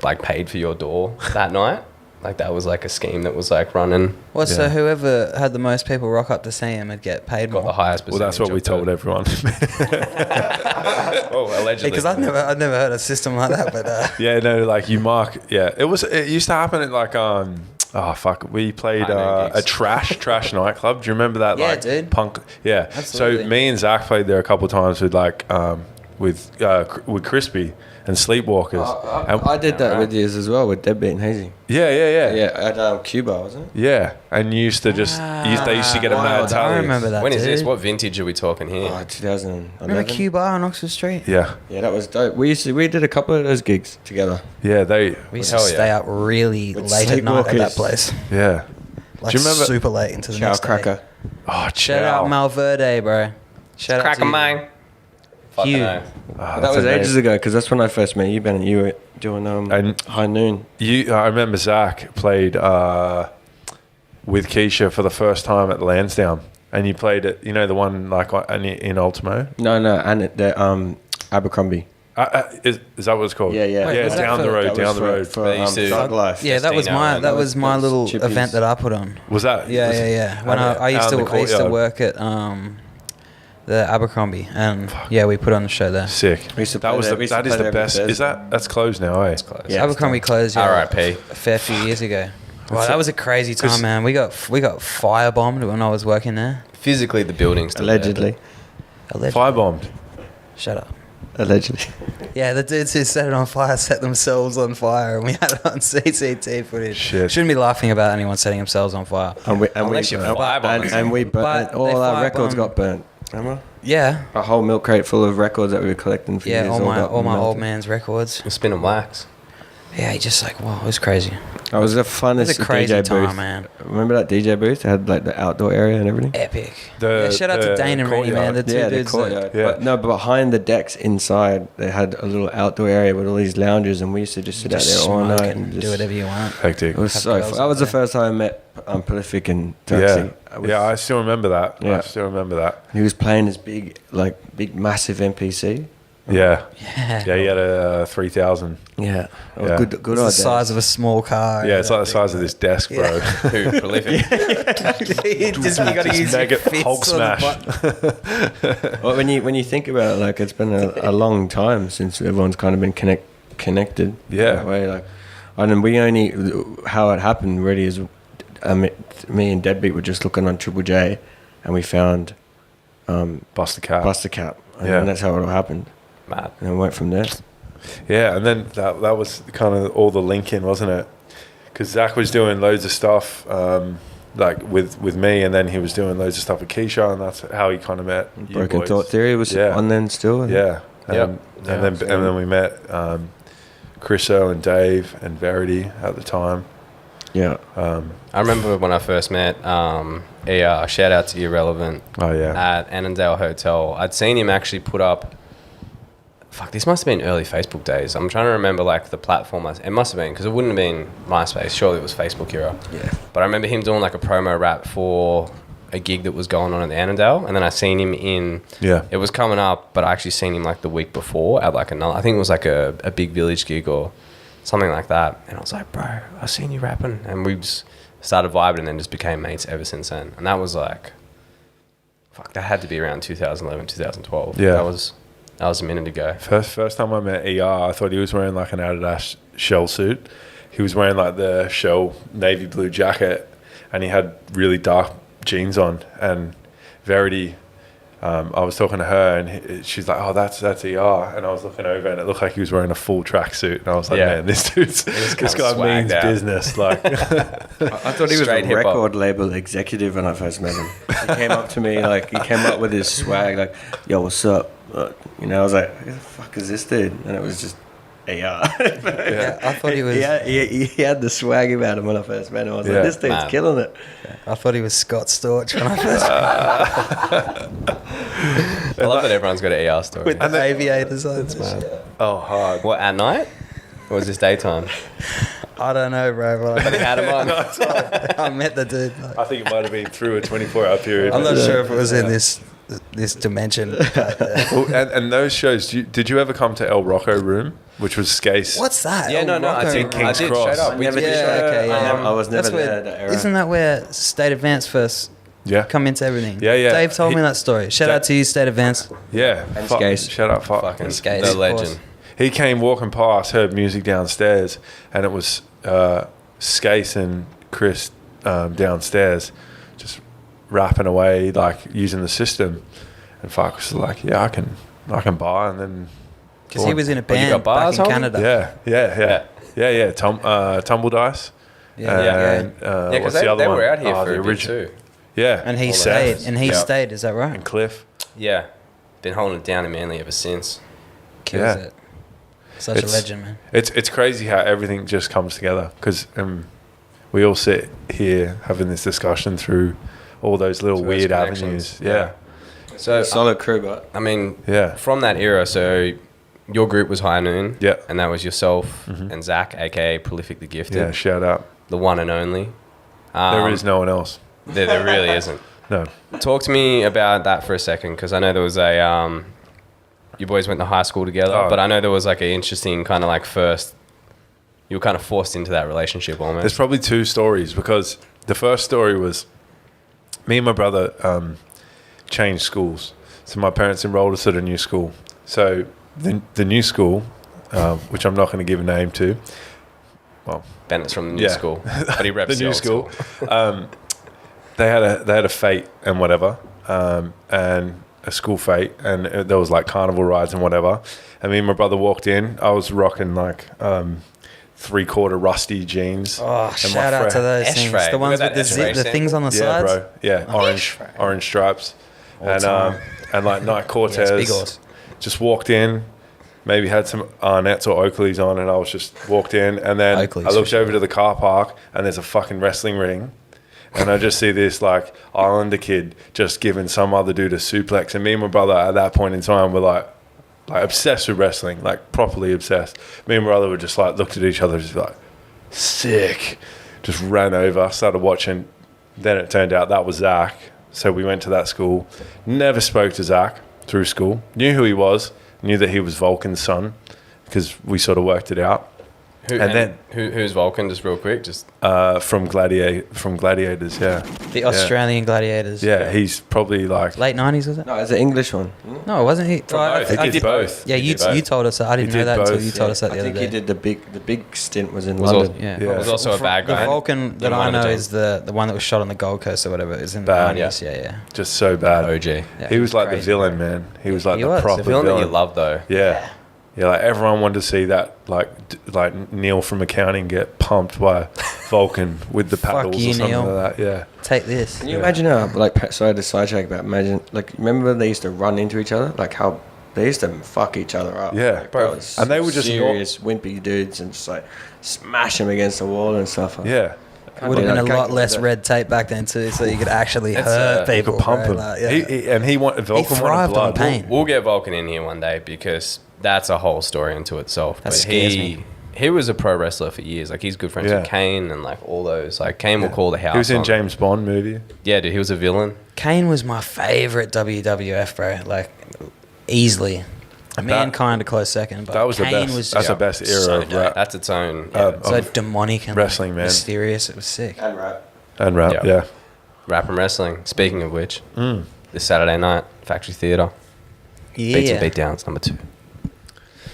[SPEAKER 3] like paid for your door that night. Like that was like a scheme that was like running,
[SPEAKER 2] Well, so
[SPEAKER 5] Yeah.
[SPEAKER 2] whoever had the most people rock up to see him would get paid
[SPEAKER 3] got the
[SPEAKER 2] more.
[SPEAKER 3] highest
[SPEAKER 5] Well, that's what we told everyone.
[SPEAKER 3] Oh, allegedly.
[SPEAKER 2] Because I'd never heard a system like that, but
[SPEAKER 5] Yeah, no, like you mark. Yeah, it used to happen at like oh fuck, we played
[SPEAKER 3] High noon
[SPEAKER 5] a
[SPEAKER 3] gigs.
[SPEAKER 5] trash nightclub. Do you remember that?
[SPEAKER 2] Yeah,
[SPEAKER 5] like
[SPEAKER 2] dude.
[SPEAKER 5] punk. Yeah.
[SPEAKER 2] Absolutely.
[SPEAKER 5] So me and Zach played there a couple of times with like with Crispy and Sleepwalkers. And-
[SPEAKER 4] I did that
[SPEAKER 3] Right.
[SPEAKER 4] with you as well with Deadbeat and Hazy.
[SPEAKER 5] yeah.
[SPEAKER 4] Yeah, at Cuba, wasn't it?
[SPEAKER 5] Yeah, and you used to just they used to get a mad
[SPEAKER 2] I
[SPEAKER 5] tally.
[SPEAKER 2] remember that.
[SPEAKER 3] When is this?
[SPEAKER 2] dude.
[SPEAKER 3] What vintage are we talking here?
[SPEAKER 4] Oh, 2011.
[SPEAKER 2] Remember Q Bar on Oxford Street?
[SPEAKER 5] Yeah,
[SPEAKER 4] Yeah, that was dope. We did a couple of those gigs together.
[SPEAKER 5] yeah,
[SPEAKER 2] We used to
[SPEAKER 3] Hell yeah.
[SPEAKER 2] stay up really
[SPEAKER 4] With
[SPEAKER 2] late at night at that
[SPEAKER 4] Sleepwalkers.
[SPEAKER 2] place.
[SPEAKER 5] yeah.
[SPEAKER 2] Like
[SPEAKER 5] Do you remember?
[SPEAKER 2] super late into the
[SPEAKER 4] Chow
[SPEAKER 2] next day.
[SPEAKER 4] Cracker.
[SPEAKER 5] Oh,
[SPEAKER 2] Shout out Malverde, bro. Shout out
[SPEAKER 3] Crack
[SPEAKER 2] to
[SPEAKER 3] a
[SPEAKER 2] you.
[SPEAKER 3] mine. Fucking
[SPEAKER 2] Hugh.
[SPEAKER 3] hell.
[SPEAKER 4] That was ages ago because that's when I first met you, Ben, and you were doing
[SPEAKER 5] And-
[SPEAKER 4] High Noon.
[SPEAKER 5] I remember Zach played with Keisha for the first time at Lansdowne, and you played it. You know the one like in Ultimo.
[SPEAKER 4] No, and the Abercrombie.
[SPEAKER 5] Is that what it's called?
[SPEAKER 4] Yeah, yeah.
[SPEAKER 2] Wait,
[SPEAKER 5] Yeah,
[SPEAKER 2] was that
[SPEAKER 5] down
[SPEAKER 2] for-
[SPEAKER 5] the road,
[SPEAKER 4] That
[SPEAKER 5] down
[SPEAKER 4] was
[SPEAKER 5] the road.
[SPEAKER 4] for
[SPEAKER 3] They used to-
[SPEAKER 4] Thug Life.
[SPEAKER 2] Yeah, that was
[SPEAKER 3] Christina,
[SPEAKER 2] my
[SPEAKER 3] right?
[SPEAKER 2] that was my
[SPEAKER 4] That was
[SPEAKER 2] little
[SPEAKER 4] Chippy's.
[SPEAKER 2] event that I put on.
[SPEAKER 5] Was that?
[SPEAKER 2] Yeah. When I used
[SPEAKER 5] out in
[SPEAKER 2] to
[SPEAKER 5] the courtyard.
[SPEAKER 2] work at the Abercrombie, and yeah, we put on the show there.
[SPEAKER 5] Sick.
[SPEAKER 4] We used to
[SPEAKER 5] That
[SPEAKER 4] play
[SPEAKER 5] was
[SPEAKER 4] there-
[SPEAKER 5] the
[SPEAKER 4] we used to
[SPEAKER 5] that is
[SPEAKER 4] play
[SPEAKER 5] the
[SPEAKER 4] there every
[SPEAKER 5] best. Is
[SPEAKER 4] Thursday.
[SPEAKER 5] that's closed now? Eh?
[SPEAKER 3] It's close.
[SPEAKER 4] Yeah.
[SPEAKER 2] Abercrombie closed
[SPEAKER 3] R.I.P.
[SPEAKER 2] a fair few years ago. Wow, that was a crazy time, man. We got firebombed when I was working there.
[SPEAKER 3] Physically, the building's still there,
[SPEAKER 4] Allegedly.
[SPEAKER 2] Allegedly.
[SPEAKER 5] Firebombed.
[SPEAKER 2] Shut up.
[SPEAKER 4] Allegedly.
[SPEAKER 2] Yeah, the dudes who set it on fire set themselves on fire, and we had it on CCT footage.
[SPEAKER 5] Shit.
[SPEAKER 2] Shouldn't be laughing about anyone setting themselves on fire.
[SPEAKER 3] Unless you're firebombing.
[SPEAKER 4] and we burnt
[SPEAKER 2] But
[SPEAKER 4] all
[SPEAKER 2] they
[SPEAKER 4] our records
[SPEAKER 2] firebombed.
[SPEAKER 4] got burnt. Remember?
[SPEAKER 2] Yeah,
[SPEAKER 4] A whole milk crate full of records that we were collecting for
[SPEAKER 2] yeah,
[SPEAKER 4] years.
[SPEAKER 2] all my
[SPEAKER 4] got
[SPEAKER 2] old
[SPEAKER 4] melted.
[SPEAKER 2] man's records.
[SPEAKER 3] We're spinning wax.
[SPEAKER 2] Yeah, he just like, wow, it was crazy.
[SPEAKER 4] That was the
[SPEAKER 2] It
[SPEAKER 4] funnest
[SPEAKER 2] was a crazy
[SPEAKER 4] DJ
[SPEAKER 2] time,
[SPEAKER 4] booth.
[SPEAKER 2] man.
[SPEAKER 4] Remember that DJ booth? It had like the outdoor area and everything.
[SPEAKER 2] Epic.
[SPEAKER 5] The-
[SPEAKER 2] Yeah, shout out to
[SPEAKER 5] the
[SPEAKER 2] Dane and Rennie, man. The
[SPEAKER 5] courtyard.
[SPEAKER 2] two
[SPEAKER 4] Yeah, the
[SPEAKER 2] dudes.
[SPEAKER 4] courtyard.
[SPEAKER 5] Yeah.
[SPEAKER 4] But no, but behind the decks inside, they had a little outdoor area with all these lounges, and we used to just sit
[SPEAKER 2] just
[SPEAKER 4] out there all
[SPEAKER 2] smoke
[SPEAKER 4] night
[SPEAKER 2] and
[SPEAKER 4] and
[SPEAKER 2] do
[SPEAKER 4] just,
[SPEAKER 2] whatever you want.
[SPEAKER 5] Hectic.
[SPEAKER 4] It was
[SPEAKER 2] Have
[SPEAKER 4] so
[SPEAKER 2] girls
[SPEAKER 4] fun. That
[SPEAKER 2] out
[SPEAKER 4] was the
[SPEAKER 2] there.
[SPEAKER 4] first time I met Prolific and
[SPEAKER 5] Yeah.
[SPEAKER 4] Turksy.
[SPEAKER 5] Yeah, I still remember that.
[SPEAKER 4] Yeah.
[SPEAKER 5] I still remember that.
[SPEAKER 4] He was playing his big, massive MPC.
[SPEAKER 5] Yeah.
[SPEAKER 2] Yeah.
[SPEAKER 5] Yeah, he had a 3000.
[SPEAKER 4] Yeah, it was
[SPEAKER 5] Yeah.
[SPEAKER 4] good.
[SPEAKER 2] It's the size of a small car.
[SPEAKER 5] Yeah, it's like the size of this desk, bro.
[SPEAKER 3] Who? Prolific.
[SPEAKER 2] you got to use
[SPEAKER 5] mega
[SPEAKER 2] your fists
[SPEAKER 5] Hulk
[SPEAKER 2] on the
[SPEAKER 5] smash.
[SPEAKER 2] button.
[SPEAKER 4] Well, when you think about it, it's been a long time since everyone's kind of been connected.
[SPEAKER 5] Yeah.
[SPEAKER 4] That way, and then we only how it happened really is, me and Deadbeat were just looking on Triple J, and we found
[SPEAKER 5] Bust the cap.
[SPEAKER 4] Buster Cap, and
[SPEAKER 5] Yeah.
[SPEAKER 4] then that's how it all happened,
[SPEAKER 3] Mad.
[SPEAKER 4] and then went from there.
[SPEAKER 5] Yeah, and then that was kind of all the link in, wasn't it? Because Zach was doing loads of stuff with me, and then he was doing loads of stuff with Keisha, and that's how he kind of met you
[SPEAKER 4] Broken
[SPEAKER 5] boys.
[SPEAKER 4] Thought Theory was
[SPEAKER 5] Yeah.
[SPEAKER 4] on then still.
[SPEAKER 5] Yeah.
[SPEAKER 3] Yep.
[SPEAKER 5] And then we met Chriso and Dave and Verity at the time.
[SPEAKER 4] Yeah.
[SPEAKER 3] I remember when I first met shout out to Irrelevant
[SPEAKER 5] Oh yeah.
[SPEAKER 3] at Annandale Hotel. I'd seen him actually put up. Fuck, this must have been early Facebook days. I'm trying to remember the platform. It must have been because it wouldn't have been MySpace. Surely it was Facebook era.
[SPEAKER 4] Yeah.
[SPEAKER 3] But I remember him doing a promo rap for a gig that was going on at the Annandale, and then I seen him in.
[SPEAKER 5] Yeah.
[SPEAKER 3] It was coming up, but I actually seen him the week before at another. I think it was a Big Village gig or something like that. And I was like, bro, I've seen you rapping. And we just started vibing and then just became mates ever since then. And that was like, fuck, that had to be around 2011, 2012.
[SPEAKER 5] Yeah.
[SPEAKER 3] That was a minute ago.
[SPEAKER 5] First time I met ER, I thought he was wearing like an Adidas shell suit. He was wearing like the shell navy blue jacket, and he had really dark jeans on. And Verity, I was talking to her, and she's like, "Oh, that's ER," and I was looking over, and it looked like he was wearing a full tracksuit, and I was like, "Man, this guy means business." Like,
[SPEAKER 4] I thought he was a record label executive when I first met him. He came up to me, like, he came up with his swag, like, "Yo, what's up?" You know, I was like, "Who the fuck is this dude?" And it was just AR.
[SPEAKER 2] Yeah, I thought he was.
[SPEAKER 4] He had the swag about him when I first met him. I was like, "This dude's killing it."
[SPEAKER 2] Yeah, I thought he was Scott Storch when I first.
[SPEAKER 3] I love that everyone's got an AR story.
[SPEAKER 2] With the aviators on.
[SPEAKER 5] oh, hard.
[SPEAKER 3] What, at night? Or was this daytime?
[SPEAKER 2] I don't know, bro.
[SPEAKER 3] But he had him on.
[SPEAKER 2] I met the dude.
[SPEAKER 5] I think it might have been through a 24-hour period.
[SPEAKER 2] I'm not sure if it was in this dimension.
[SPEAKER 5] And those shows, did you ever come to El Rocco Room, which was Skase?
[SPEAKER 2] What's that?
[SPEAKER 3] Yeah, no, I did
[SPEAKER 5] King's
[SPEAKER 3] straight
[SPEAKER 5] Cross.
[SPEAKER 3] up. We did
[SPEAKER 2] okay, yeah.
[SPEAKER 4] I was never
[SPEAKER 2] That's where,
[SPEAKER 4] there at that era.
[SPEAKER 2] Isn't that where State Advance first come into everything?
[SPEAKER 5] Yeah.
[SPEAKER 2] Dave told me that story. Shout out to you, State Advance.
[SPEAKER 5] Yeah.
[SPEAKER 4] And Skase.
[SPEAKER 5] Shout out,
[SPEAKER 3] fucking
[SPEAKER 2] Skase,
[SPEAKER 3] the legend.
[SPEAKER 5] He came walking past, heard music downstairs, and it was Skase and Chris downstairs just rapping away, like using the system. And Fuck was like, yeah, I can buy, and then
[SPEAKER 2] because he was in a band back in Canada.
[SPEAKER 5] Yeah. Tumble Dice.
[SPEAKER 2] Yeah.
[SPEAKER 3] Because they were out here for a bit too.
[SPEAKER 5] Yeah,
[SPEAKER 2] and he stayed. And he stayed. Is that right?
[SPEAKER 5] And Cliff.
[SPEAKER 3] Yeah, been holding it down in Manly ever since.
[SPEAKER 2] Kills it. Such a legend, man.
[SPEAKER 5] It's crazy how everything just comes together because we all sit here having this discussion through all those little weird avenues. Yeah.
[SPEAKER 3] So
[SPEAKER 4] solid crew, but
[SPEAKER 3] I mean, from that era, so your group was High Noon, and that was yourself and Zach, aka Prolific the Gifted.
[SPEAKER 5] Yeah, shout out,
[SPEAKER 3] the one and only.
[SPEAKER 5] There is no one else.
[SPEAKER 3] There really isn't.
[SPEAKER 5] No.
[SPEAKER 3] Talk to me about that for a second, because I know there was a you boys went to high school together, but I know there was like an interesting kind of like first. You were kind of forced into that relationship almost.
[SPEAKER 5] There's probably two stories, because the first story was me and my brother changed schools. So my parents enrolled us at a new school. So the new school, which I'm not going to give a name to. Well,
[SPEAKER 3] Bennett's from the new school, but he reps
[SPEAKER 5] the new school. They had a fete and whatever, and a school fete, and there was like carnival rides and whatever. And me and my brother walked in. I was rocking like 3/4 rusty jeans.
[SPEAKER 2] Oh, and shout out to those things. The ones with the things on the sides.
[SPEAKER 5] Bro. Yeah, orange stripes. And like Nike Cortez. Just walked in, maybe had some Arnett's or Oakleys on, and I was just walked in, and then I looked over to the car park, and there's a fucking wrestling ring, and I just see this like Islander kid just giving some other dude a suplex, and me and my brother at that point in time were like obsessed with wrestling, like properly obsessed. Me and my brother were just like looked at each other, just like sick, just ran over, started watching. Then it turned out that was Zach. So we went to that school, never spoke to Zach through school, knew who he was, knew that he was Vulcan's son, because we sort of worked it out.
[SPEAKER 3] Who's Vulcan, just real quick? Just
[SPEAKER 5] from Gladiators, yeah.
[SPEAKER 2] The Australian Gladiators.
[SPEAKER 5] Yeah, he's probably like...
[SPEAKER 2] Late 90s, was it?
[SPEAKER 4] No, it's an English one.
[SPEAKER 2] No, it wasn't he?
[SPEAKER 5] He did both.
[SPEAKER 2] Yeah, you told us that. I didn't know that until you told us that the other day.
[SPEAKER 4] I think he did the big stint was in London.
[SPEAKER 3] He was also a bad guy.
[SPEAKER 2] The Vulcan that I know is the one that was shot on the Gold Coast or whatever. It was in the 90s, yeah.
[SPEAKER 5] Just so bad.
[SPEAKER 3] OG.
[SPEAKER 5] Yeah, he was like the villain, man. He was like the proper
[SPEAKER 3] villain that you love, though.
[SPEAKER 5] Yeah. Yeah, like everyone wanted to see that, like Neil from accounting get pumped by Vulcan with the paddles or something Neil. Like that. Yeah,
[SPEAKER 2] take this.
[SPEAKER 4] Can you imagine how sorry to sidetrack, but imagine remember they used to run into each other, like how they used to fuck each other up.
[SPEAKER 5] Yeah, bro. And they were just
[SPEAKER 4] serious wimpy dudes and just like smash them against the wall and stuff.
[SPEAKER 5] Yeah.
[SPEAKER 2] It would have been a lot less red tape back then too, so you could actually hurt people.
[SPEAKER 5] You could pump him. Vulcan
[SPEAKER 2] thrived on pain.
[SPEAKER 3] We'll get Vulcan in here one day because that's a whole story into itself.
[SPEAKER 2] That scares me.
[SPEAKER 3] He was a pro wrestler for years. Like he's good friends with Kane and like all those. Like Kane will call the house.
[SPEAKER 5] He was in James Bond movie.
[SPEAKER 3] Yeah, dude, he was a villain.
[SPEAKER 2] Kane was my favorite WWF, bro. Like easily. Mankind a close second, but
[SPEAKER 5] that was
[SPEAKER 2] Kane
[SPEAKER 5] the best.
[SPEAKER 2] was
[SPEAKER 5] That's the best era of rap.
[SPEAKER 3] That's its own.
[SPEAKER 2] so demonic and
[SPEAKER 5] wrestling, man.
[SPEAKER 2] mysterious. It was sick.
[SPEAKER 4] And rap.
[SPEAKER 5] And rap, yeah.
[SPEAKER 3] Rap and wrestling. Speaking of which, this Saturday night, Factory Theatre.
[SPEAKER 2] Yeah.
[SPEAKER 3] Beats and Beatdowns, number 2.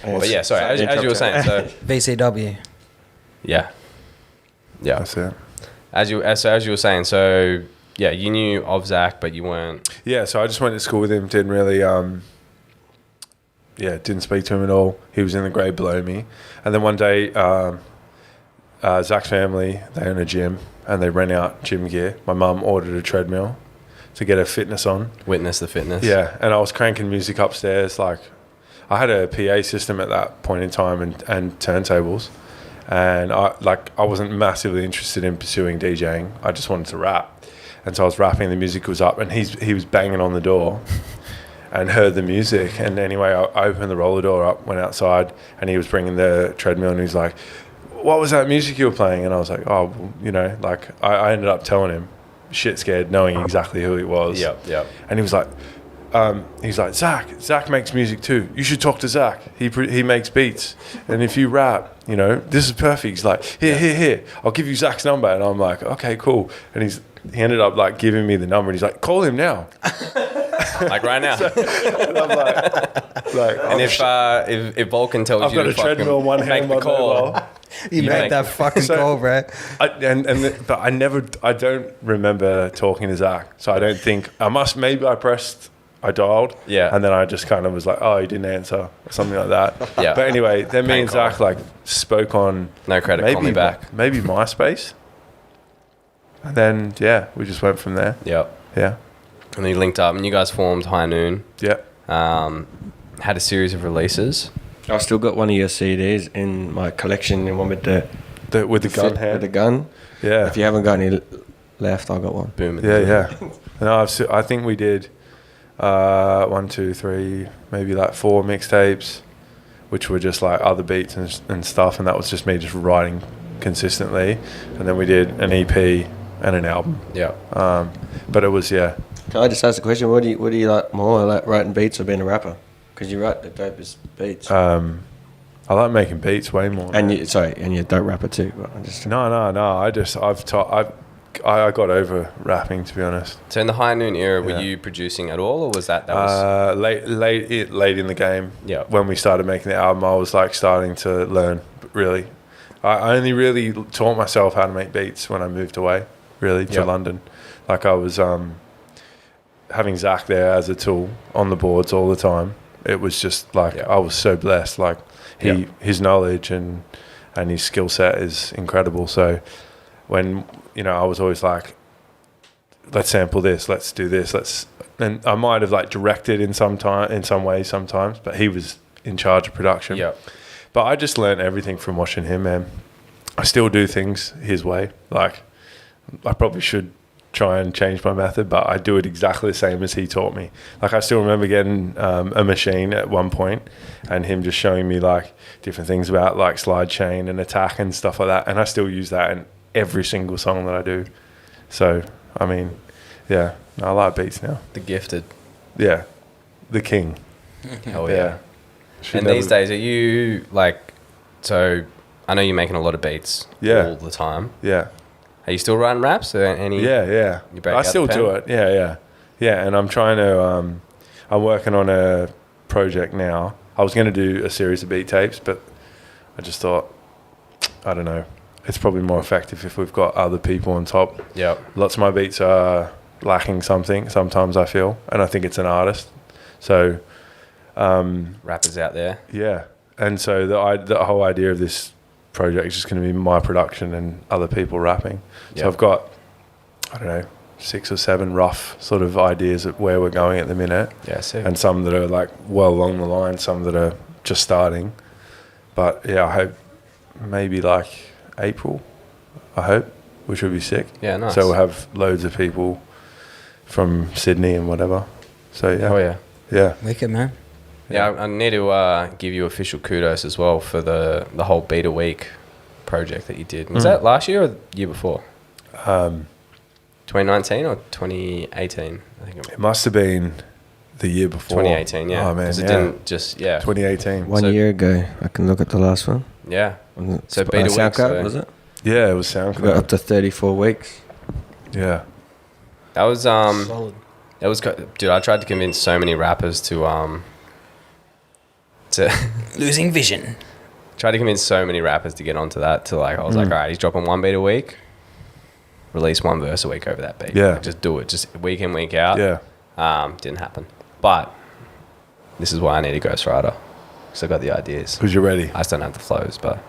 [SPEAKER 3] But yeah, sorry, as you were saying, so
[SPEAKER 2] VCW.
[SPEAKER 3] yeah,
[SPEAKER 5] That's it.
[SPEAKER 3] as you were saying, so yeah, you knew of Zach, but you weren't.
[SPEAKER 5] Yeah, so I just went to school with him. Didn't really, didn't speak to him at all. He was in the grade below me, and then one day, Zach's family, they own a gym and they rent out gym gear. My mum ordered a treadmill to get her fitness on.
[SPEAKER 3] Witness the fitness.
[SPEAKER 5] Yeah, and I was cranking music upstairs. Like, I had a PA system at that point in time and turntables, and I wasn't massively interested in pursuing DJing. I just wanted to rap, and so I was rapping. The music was up, and he was banging on the door, and heard the music. And anyway, I opened the roller door up, went outside, and he was bringing the treadmill, and he was like, "What was that music you were playing?" And I was like, "Oh, well, I ended up telling him, shit scared, knowing exactly who it was.
[SPEAKER 3] Yep.
[SPEAKER 5] And he was like, Zach makes music too. You should talk to Zach. He makes beats, and if you rap, this is perfect. He's like, here, I'll give you Zach's number. And I'm like, okay, cool. And he ended up like giving me the number, and he's like, call him now.
[SPEAKER 3] Like right now.
[SPEAKER 5] And I'm like,
[SPEAKER 3] and if Vulcan tells
[SPEAKER 5] I've
[SPEAKER 3] you
[SPEAKER 5] got
[SPEAKER 3] to
[SPEAKER 5] a treadmill in one hand,
[SPEAKER 3] make the call.
[SPEAKER 2] You made that fucking call, bro.
[SPEAKER 5] But I don't remember talking to Zach, so I don't think maybe I dialed,
[SPEAKER 3] and
[SPEAKER 5] then I just kind of was like, oh, he didn't answer, or something like that.
[SPEAKER 3] Yeah.
[SPEAKER 5] But anyway, then me and Zach like spoke on
[SPEAKER 3] no credit, call me back.
[SPEAKER 5] Maybe MySpace, and then we just went from there.
[SPEAKER 3] Yep.
[SPEAKER 5] Yeah.
[SPEAKER 3] And then you linked up, and you guys formed High Noon.
[SPEAKER 5] Yeah.
[SPEAKER 3] Had a series of releases.
[SPEAKER 4] I've still got one of your CDs in my collection, the one with the
[SPEAKER 5] gun hand.
[SPEAKER 4] With the gun.
[SPEAKER 5] Yeah.
[SPEAKER 4] If you haven't got any left, I've got one.
[SPEAKER 3] Boom.
[SPEAKER 5] Yeah. No, I think we did 1, 2, 3, maybe like 4 mixtapes, which were just like other beats and stuff, and that was just me just writing consistently. And then we did an EP and an album.
[SPEAKER 3] Yeah.
[SPEAKER 5] But it was
[SPEAKER 4] Can I just ask a question? What do you like more, like writing beats or being a rapper? Because you write the dopest beats.
[SPEAKER 5] I like making beats way more.
[SPEAKER 4] And you're a dope rapper too. But
[SPEAKER 5] I got over rapping, to be honest.
[SPEAKER 3] So in the High Noon era, were you producing at all, or was that was
[SPEAKER 5] late in the game?
[SPEAKER 3] Yeah.
[SPEAKER 5] When we started making the album, I was like starting to learn. Really, I only really taught myself how to make beats when I moved away, really, to London. Like I was having Zach there as a tool on the boards all the time. It was just like I was so blessed. Like his knowledge and his skill set is incredible. So when I was always like, let's sample this, let's do this, and I might have like directed in some ways sometimes, but he was in charge of production.
[SPEAKER 3] Yeah.
[SPEAKER 5] But I just learned everything from watching him, man. I still do things his way. Like I probably should try and change my method, but I do it exactly the same as he taught me. Like I still remember getting a machine at one point and him just showing me like different things about like slide chain and attack and stuff like that, and I still use that in every single song that I do. So I mean, I like beats now.
[SPEAKER 3] The Gifted.
[SPEAKER 5] Yeah, the king.
[SPEAKER 3] Hell yeah. And these days, are you like? So I know you're making a lot of beats all the time.
[SPEAKER 5] Yeah.
[SPEAKER 3] Are you still writing raps? Or any?
[SPEAKER 5] Yeah. I still do it. Yeah. And I'm trying to. I'm working on a project now. I was going to do a series of beat tapes, but I just thought, I don't know. It's probably more effective if we've got other people on top.
[SPEAKER 3] Yeah.
[SPEAKER 5] Lots of my beats are lacking something. Sometimes I feel, and I think it's an artist. So.
[SPEAKER 3] Rappers out there.
[SPEAKER 5] Yeah. And so the whole idea of this project is just going to be my production and other people rapping. So I've got, I don't know, 6 or 7 rough sort of ideas of where we're going at the minute.
[SPEAKER 3] Yeah, sick.
[SPEAKER 5] And some that are like well along the line, some that are just starting. But yeah, I hope maybe like April, which would be sick.
[SPEAKER 3] Yeah, nice.
[SPEAKER 5] So we'll have loads of people from Sydney and whatever. So yeah.
[SPEAKER 3] Oh yeah.
[SPEAKER 5] Yeah.
[SPEAKER 2] Wicked, man.
[SPEAKER 3] Yeah, I need to give you official kudos as well for the whole Beat a Week project that you did. Was that last year or the year before? 2019 or 2018? I think
[SPEAKER 5] it must have been The year before.
[SPEAKER 3] 2018, yeah.
[SPEAKER 5] Oh, man,
[SPEAKER 3] Because it didn't just,
[SPEAKER 5] 2018.
[SPEAKER 4] One year ago. I can look at the last one.
[SPEAKER 3] Yeah. So beta week.
[SPEAKER 4] SoundCloud, was it?
[SPEAKER 5] Yeah, it was SoundCloud.
[SPEAKER 4] Got up to 34 weeks.
[SPEAKER 5] Yeah.
[SPEAKER 3] That was,
[SPEAKER 2] Solid.
[SPEAKER 3] that was, dude, I tried to convince so many rappers to
[SPEAKER 2] Losing vision.
[SPEAKER 3] tried to convince so many rappers to get onto that. To like, I was like, all right, he's dropping 1 beat a week. Release 1 verse a week over that beat.
[SPEAKER 5] Yeah.
[SPEAKER 3] Like, just do it. Just week in, week out.
[SPEAKER 5] Yeah.
[SPEAKER 3] Didn't happen. But this is why I need a ghostwriter. Because I got the ideas.
[SPEAKER 5] Because you're ready.
[SPEAKER 3] I just don't have the flows, but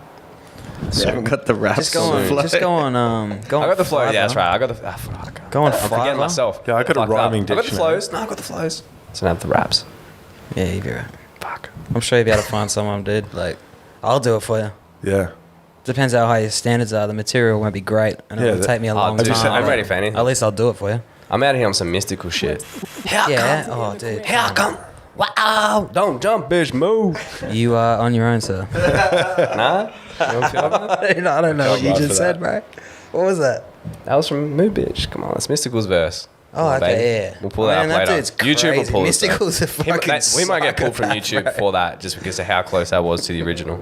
[SPEAKER 4] You haven't got the raps.
[SPEAKER 2] Just go on. Go on. Go on.
[SPEAKER 3] I got the flow.
[SPEAKER 2] Fiverr.
[SPEAKER 3] Yeah, that's right. I got the. Fuck.
[SPEAKER 2] Go on.
[SPEAKER 3] I'm forgetting
[SPEAKER 2] Fiverr.
[SPEAKER 3] myself.
[SPEAKER 5] Yeah, I got a
[SPEAKER 3] Fucked up.
[SPEAKER 5] rhyming
[SPEAKER 3] I got the
[SPEAKER 5] dictionary.
[SPEAKER 3] flows. No, I got the flows. Just don't have the raps.
[SPEAKER 2] Yeah, you'd be right.
[SPEAKER 3] Fuck.
[SPEAKER 2] I'm sure you'd be able to find someone, dude. Like, I'll do it for you.
[SPEAKER 5] Yeah.
[SPEAKER 2] Depends how high your standards are. The material won't be great, and
[SPEAKER 5] Yeah,
[SPEAKER 2] it'll take me a long
[SPEAKER 3] dude,
[SPEAKER 2] time.
[SPEAKER 3] I'm ready for anything.
[SPEAKER 2] At least I'll do it for you.
[SPEAKER 3] I'm out here on some mystical shit.
[SPEAKER 2] Yeah. Oh, dude.
[SPEAKER 3] How come? Wow! Don't jump, bitch. Move.
[SPEAKER 2] You are on your own, sir.
[SPEAKER 3] Nah. You don't feel like that?
[SPEAKER 2] I don't know what you
[SPEAKER 5] right
[SPEAKER 2] just
[SPEAKER 5] for
[SPEAKER 2] said,
[SPEAKER 5] that.
[SPEAKER 2] bro. What was that?
[SPEAKER 3] That was from Moo Bitch. Come on, that's Mystical's verse.
[SPEAKER 2] Oh,
[SPEAKER 3] Come on,
[SPEAKER 2] okay,
[SPEAKER 3] baby.
[SPEAKER 2] yeah.
[SPEAKER 3] We'll pull that
[SPEAKER 2] Man,
[SPEAKER 3] up later.
[SPEAKER 2] dude's
[SPEAKER 3] YouTube will
[SPEAKER 2] crazy.
[SPEAKER 3] pull this up.
[SPEAKER 2] Mystical's a fucking
[SPEAKER 3] We might get pulled from
[SPEAKER 2] psychopath,
[SPEAKER 3] YouTube for that just because of how close that was to the original.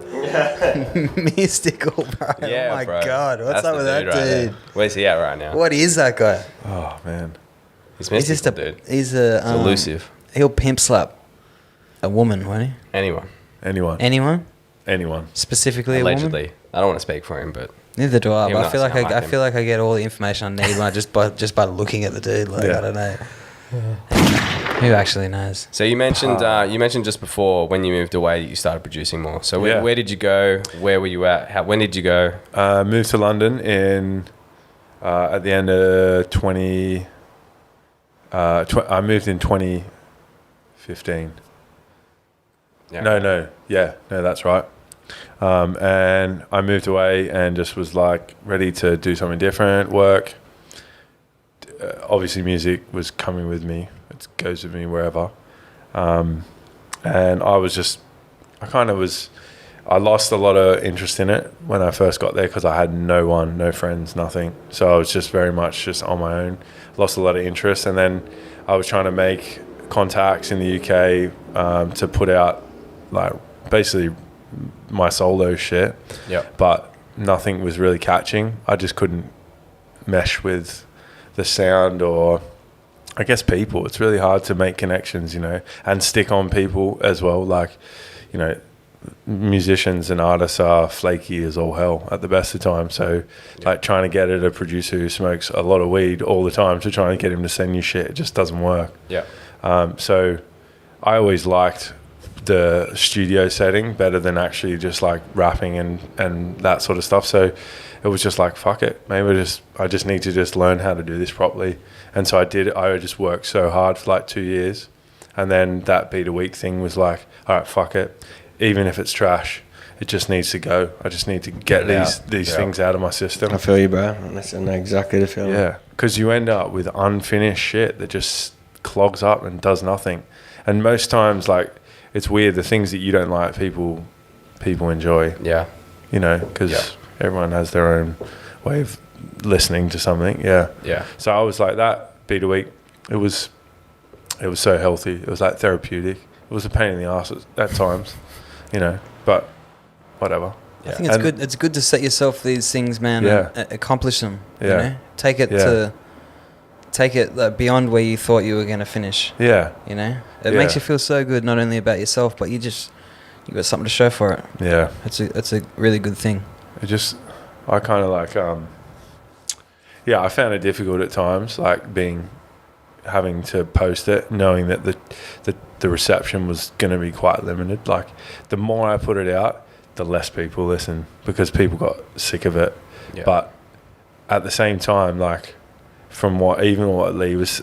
[SPEAKER 2] Mystical, bro.
[SPEAKER 3] Yeah,
[SPEAKER 2] oh my
[SPEAKER 3] bro.
[SPEAKER 2] god, what's
[SPEAKER 3] That's
[SPEAKER 2] up
[SPEAKER 3] the
[SPEAKER 2] with that
[SPEAKER 3] right there.
[SPEAKER 2] dude?
[SPEAKER 3] Where's he at right now?
[SPEAKER 2] What is that guy?
[SPEAKER 5] Oh, man.
[SPEAKER 3] He's
[SPEAKER 2] He's just
[SPEAKER 3] mystical,
[SPEAKER 2] a
[SPEAKER 3] dude.
[SPEAKER 2] He's a
[SPEAKER 3] He's elusive.
[SPEAKER 2] He'll pimp slap a woman, won't he?
[SPEAKER 3] Anyone.
[SPEAKER 5] Anyone.
[SPEAKER 2] Anyone? Specifically a woman?
[SPEAKER 3] Allegedly. I don't want to speak for him, but
[SPEAKER 2] Neither do I.
[SPEAKER 3] He
[SPEAKER 2] But I
[SPEAKER 3] must
[SPEAKER 2] feel like
[SPEAKER 3] sound
[SPEAKER 2] I
[SPEAKER 3] like him.
[SPEAKER 2] feel like I get all the information I need when I just by looking at the dude. Like
[SPEAKER 5] Yeah.
[SPEAKER 2] I don't know. Who actually knows?
[SPEAKER 3] so you mentioned just before when you moved away that you started producing more. So
[SPEAKER 5] Yeah.
[SPEAKER 3] where did you go? Where were you at? When did you go?
[SPEAKER 5] Moved to London in at the end of 20. I moved in 2015.
[SPEAKER 3] Yeah.
[SPEAKER 5] No, that's right. And I moved away and just was like ready to do something different, work. Obviously, music was coming with me. It goes with me wherever. And I lost a lot of interest in it when I first got there because I had no friends, nothing. So I was just very much just on my own. Lost a lot of interest. And then I was trying to make contacts in the UK to put out like basically my solo shit.
[SPEAKER 3] Yep.
[SPEAKER 5] But nothing was really catching. I just couldn't mesh with the sound or I guess people. It's really hard to make connections, and stick on people as well. Like, musicians and artists are flaky as all hell at the best of times. So like trying to get at a producer who smokes a lot of weed all the time to try and get him to send you shit, it just doesn't work.
[SPEAKER 3] Yeah.
[SPEAKER 5] So I always liked the studio setting better than actually just like rapping and that sort of stuff. So it was just like, fuck it. Maybe I just need to just learn how to do this properly. And so I did. I just worked so hard for like 2 years. And then that beat a week thing was like, all right, fuck it. Even if it's trash, it just needs to go. I just need to get these things out of my system.
[SPEAKER 4] I feel you, bro. I know exactly the feeling.
[SPEAKER 5] Yeah, because you end up with unfinished shit that just clogs up and does nothing. And most times, like, it's weird. The things that you don't like, people enjoy.
[SPEAKER 3] Yeah.
[SPEAKER 5] Because everyone has their own way of listening to something. Yeah.
[SPEAKER 3] Yeah.
[SPEAKER 5] So I was like that beat a week. It was so healthy. It was like therapeutic. It was a pain in the ass at times, but whatever.
[SPEAKER 2] I think it's good. It's good to set yourself these things, man.
[SPEAKER 5] Yeah.
[SPEAKER 2] And accomplish them.
[SPEAKER 5] Yeah.
[SPEAKER 2] Take it beyond where you thought you were going to finish.
[SPEAKER 5] Yeah.
[SPEAKER 2] It makes you feel so good, not only about yourself, but you got something to show for it.
[SPEAKER 5] Yeah.
[SPEAKER 2] It's a really good thing.
[SPEAKER 5] I kind of like, I found it difficult at times, like having to post it, knowing that the reception was going to be quite limited. Like, the more I put it out, the less people listen because people got sick of it. Yeah. But at the same time, like, from what Lee's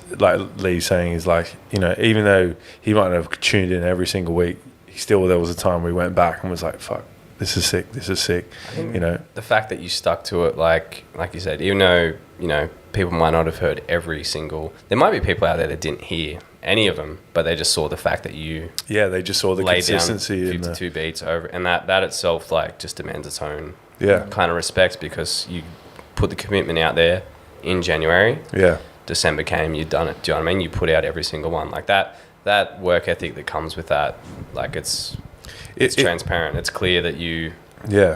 [SPEAKER 5] saying is like, even though he might have tuned in every single week, there was a time we went back and was like, fuck, this is sick.
[SPEAKER 3] The fact that you stuck to it, like you said, even though, people might not have heard every single, there might be people out there that didn't hear any of them, but they just saw the fact that you
[SPEAKER 5] they just saw the consistency
[SPEAKER 3] down 52 beats over, and that itself like just demands its own kind of respect, because you put the commitment out there in January.
[SPEAKER 5] Yeah.
[SPEAKER 3] December came, you'd done it. Do you know what I mean? You put out every single one like that. that work ethic that comes with that, like it's transparent. It's clear that you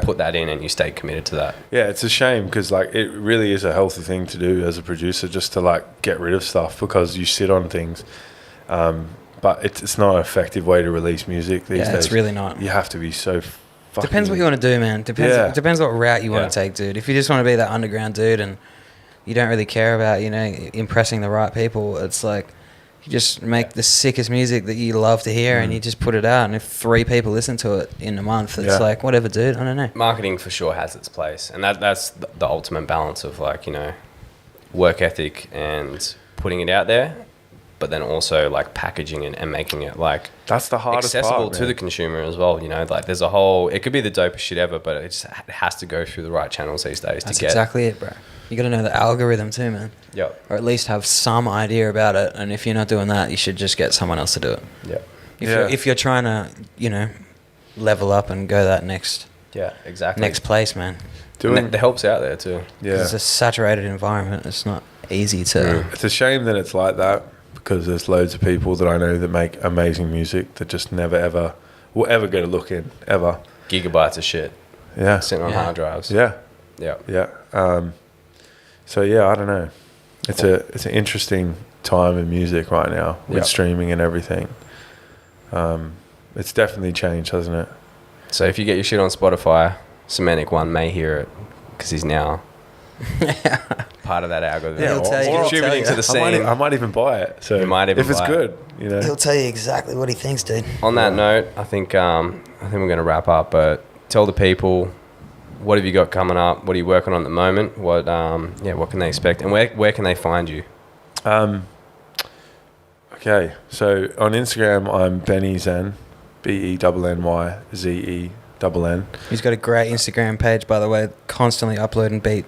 [SPEAKER 3] put that in and you stay committed to that.
[SPEAKER 5] Yeah, it's a shame because like it really is a healthy thing to do as a producer, just to like get rid of stuff because you sit on things. But it's not an effective way to release music these days.
[SPEAKER 2] Yeah, it's really not.
[SPEAKER 5] You have to be so fucking...
[SPEAKER 2] Depends what you want to do, man. Depends what route you want to take, dude. If you just want to be that underground dude and you don't really care about, impressing the right people, it's like you just make the sickest music that you love to hear and you just put it out. And if 3 people listen to it in a month, it's like, whatever, dude. I don't know.
[SPEAKER 3] Marketing for sure has its place. And that's the ultimate balance of like, work ethic and putting it out there, but then also like packaging it and making it like
[SPEAKER 5] that's the hardest
[SPEAKER 3] accessible
[SPEAKER 5] part,
[SPEAKER 3] to the consumer as well. Like there's a whole, it could be the dopest shit ever, but it has to go through the right channels these days.
[SPEAKER 2] That's exactly it, bro. You got to know the algorithm too, man.
[SPEAKER 3] Yep.
[SPEAKER 2] Or at least have some idea about it. And if you're not doing that, you should just get someone else to do it.
[SPEAKER 3] Yep.
[SPEAKER 2] If you're trying to, level up and go that next place, man.
[SPEAKER 3] The help's out there too.
[SPEAKER 5] Yeah.
[SPEAKER 2] It's a saturated environment. It's not easy to...
[SPEAKER 5] It's a shame that it's like that because there's loads of people that I know that make amazing music that just never ever will ever get a look in, ever.
[SPEAKER 3] Gigabytes of shit.
[SPEAKER 5] Yeah.
[SPEAKER 3] Sitting on hard drives.
[SPEAKER 5] Yeah.
[SPEAKER 3] Yeah.
[SPEAKER 5] Yeah. So yeah, I don't know. It's an interesting time in music right now with streaming and everything. It's definitely changed, hasn't it?
[SPEAKER 3] So if you get your shit on Spotify, Semantic One may hear it because he's now part of that algorithm.
[SPEAKER 2] Yeah,
[SPEAKER 3] or contributing to the scene.
[SPEAKER 5] I might even buy it. So if it's good,
[SPEAKER 2] he'll tell you exactly what he thinks, dude.
[SPEAKER 3] On that note, I think we're going to wrap up. But tell the people, what have you got coming up? What are you working on at the moment? What can they expect? And where can they find you?
[SPEAKER 5] Okay, so on Instagram, I'm Benny Zenn, BENNYZENN.
[SPEAKER 2] He's got a great Instagram page, by the way, constantly uploading beat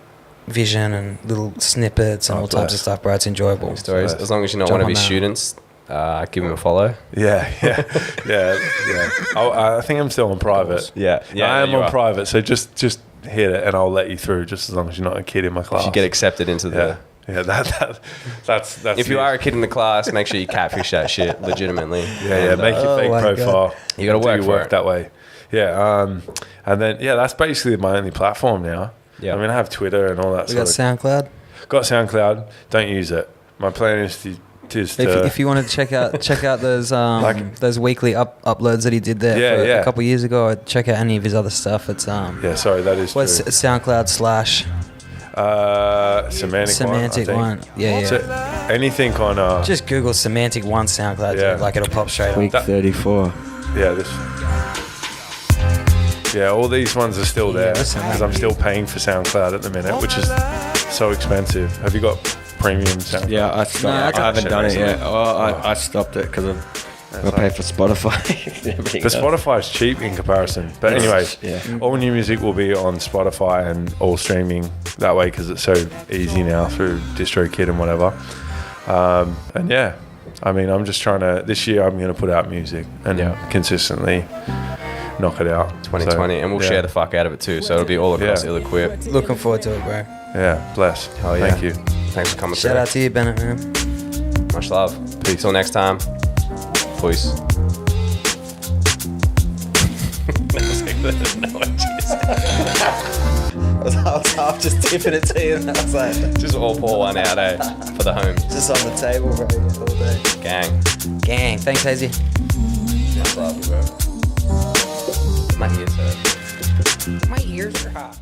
[SPEAKER 2] vision and little snippets and all types of stuff, bro. It's enjoyable.
[SPEAKER 3] Stories. As long as you're not one of his students, give him a follow.
[SPEAKER 5] Yeah. I think I'm still on private.
[SPEAKER 3] Yeah,
[SPEAKER 5] I am on private, so just hit it and I'll let you through, just as long as you're not a kid in my class.
[SPEAKER 3] If you get accepted into the...
[SPEAKER 5] Yeah, that's
[SPEAKER 3] if you are a kid in the class, make sure you catfish that shit legitimately.
[SPEAKER 5] Yeah, make your fake profile.
[SPEAKER 3] God. You got to work
[SPEAKER 5] that way. Yeah, and then that's basically my only platform now.
[SPEAKER 3] Yeah,
[SPEAKER 5] I mean I have Twitter and all that.
[SPEAKER 2] We got SoundCloud.
[SPEAKER 5] Got SoundCloud. Don't use it. My plan is to
[SPEAKER 2] if you want to check out those those weekly uploads that he did there a couple of years ago, or check out any of his other stuff. It's that is
[SPEAKER 5] true.
[SPEAKER 2] SoundCloud /
[SPEAKER 5] Semantic One.
[SPEAKER 2] Yeah.
[SPEAKER 5] So anything on
[SPEAKER 2] just Google Semantic One SoundCloud.
[SPEAKER 5] Yeah.
[SPEAKER 2] Like it'll pop straight up.
[SPEAKER 4] Week 34.
[SPEAKER 5] Yeah, all these ones are still there because I'm still paying for SoundCloud at the minute, which is so expensive. Have you got premium SoundCloud?
[SPEAKER 4] Yeah, I stopped. I haven't done it yet. I stopped it because I pay for Spotify.
[SPEAKER 5] But Spotify's cheap in comparison. But anyways, all new music will be on Spotify and all streaming that way because it's so easy now through DistroKid and whatever. And yeah, I mean, I'm just trying to, this year I'm going to put out music and consistently knock it out.
[SPEAKER 3] 2020, and we'll share the fuck out of it too. So it'll be all across illeqwip.
[SPEAKER 2] Looking forward to it, bro.
[SPEAKER 5] Yeah, bless.
[SPEAKER 3] Hell yeah.
[SPEAKER 5] Thank you.
[SPEAKER 3] Thanks for coming
[SPEAKER 2] Shout out to you, Bennett, man.
[SPEAKER 3] Much love. Peace. Till next time. Peace.
[SPEAKER 2] I was just tipping it to you, and I was like,
[SPEAKER 3] just all pour one out, for the home.
[SPEAKER 2] Just on the table, bro, all day. Gang. Thanks, Hazy.
[SPEAKER 3] Much love, bro. My ears hurt.
[SPEAKER 2] My ears are hot.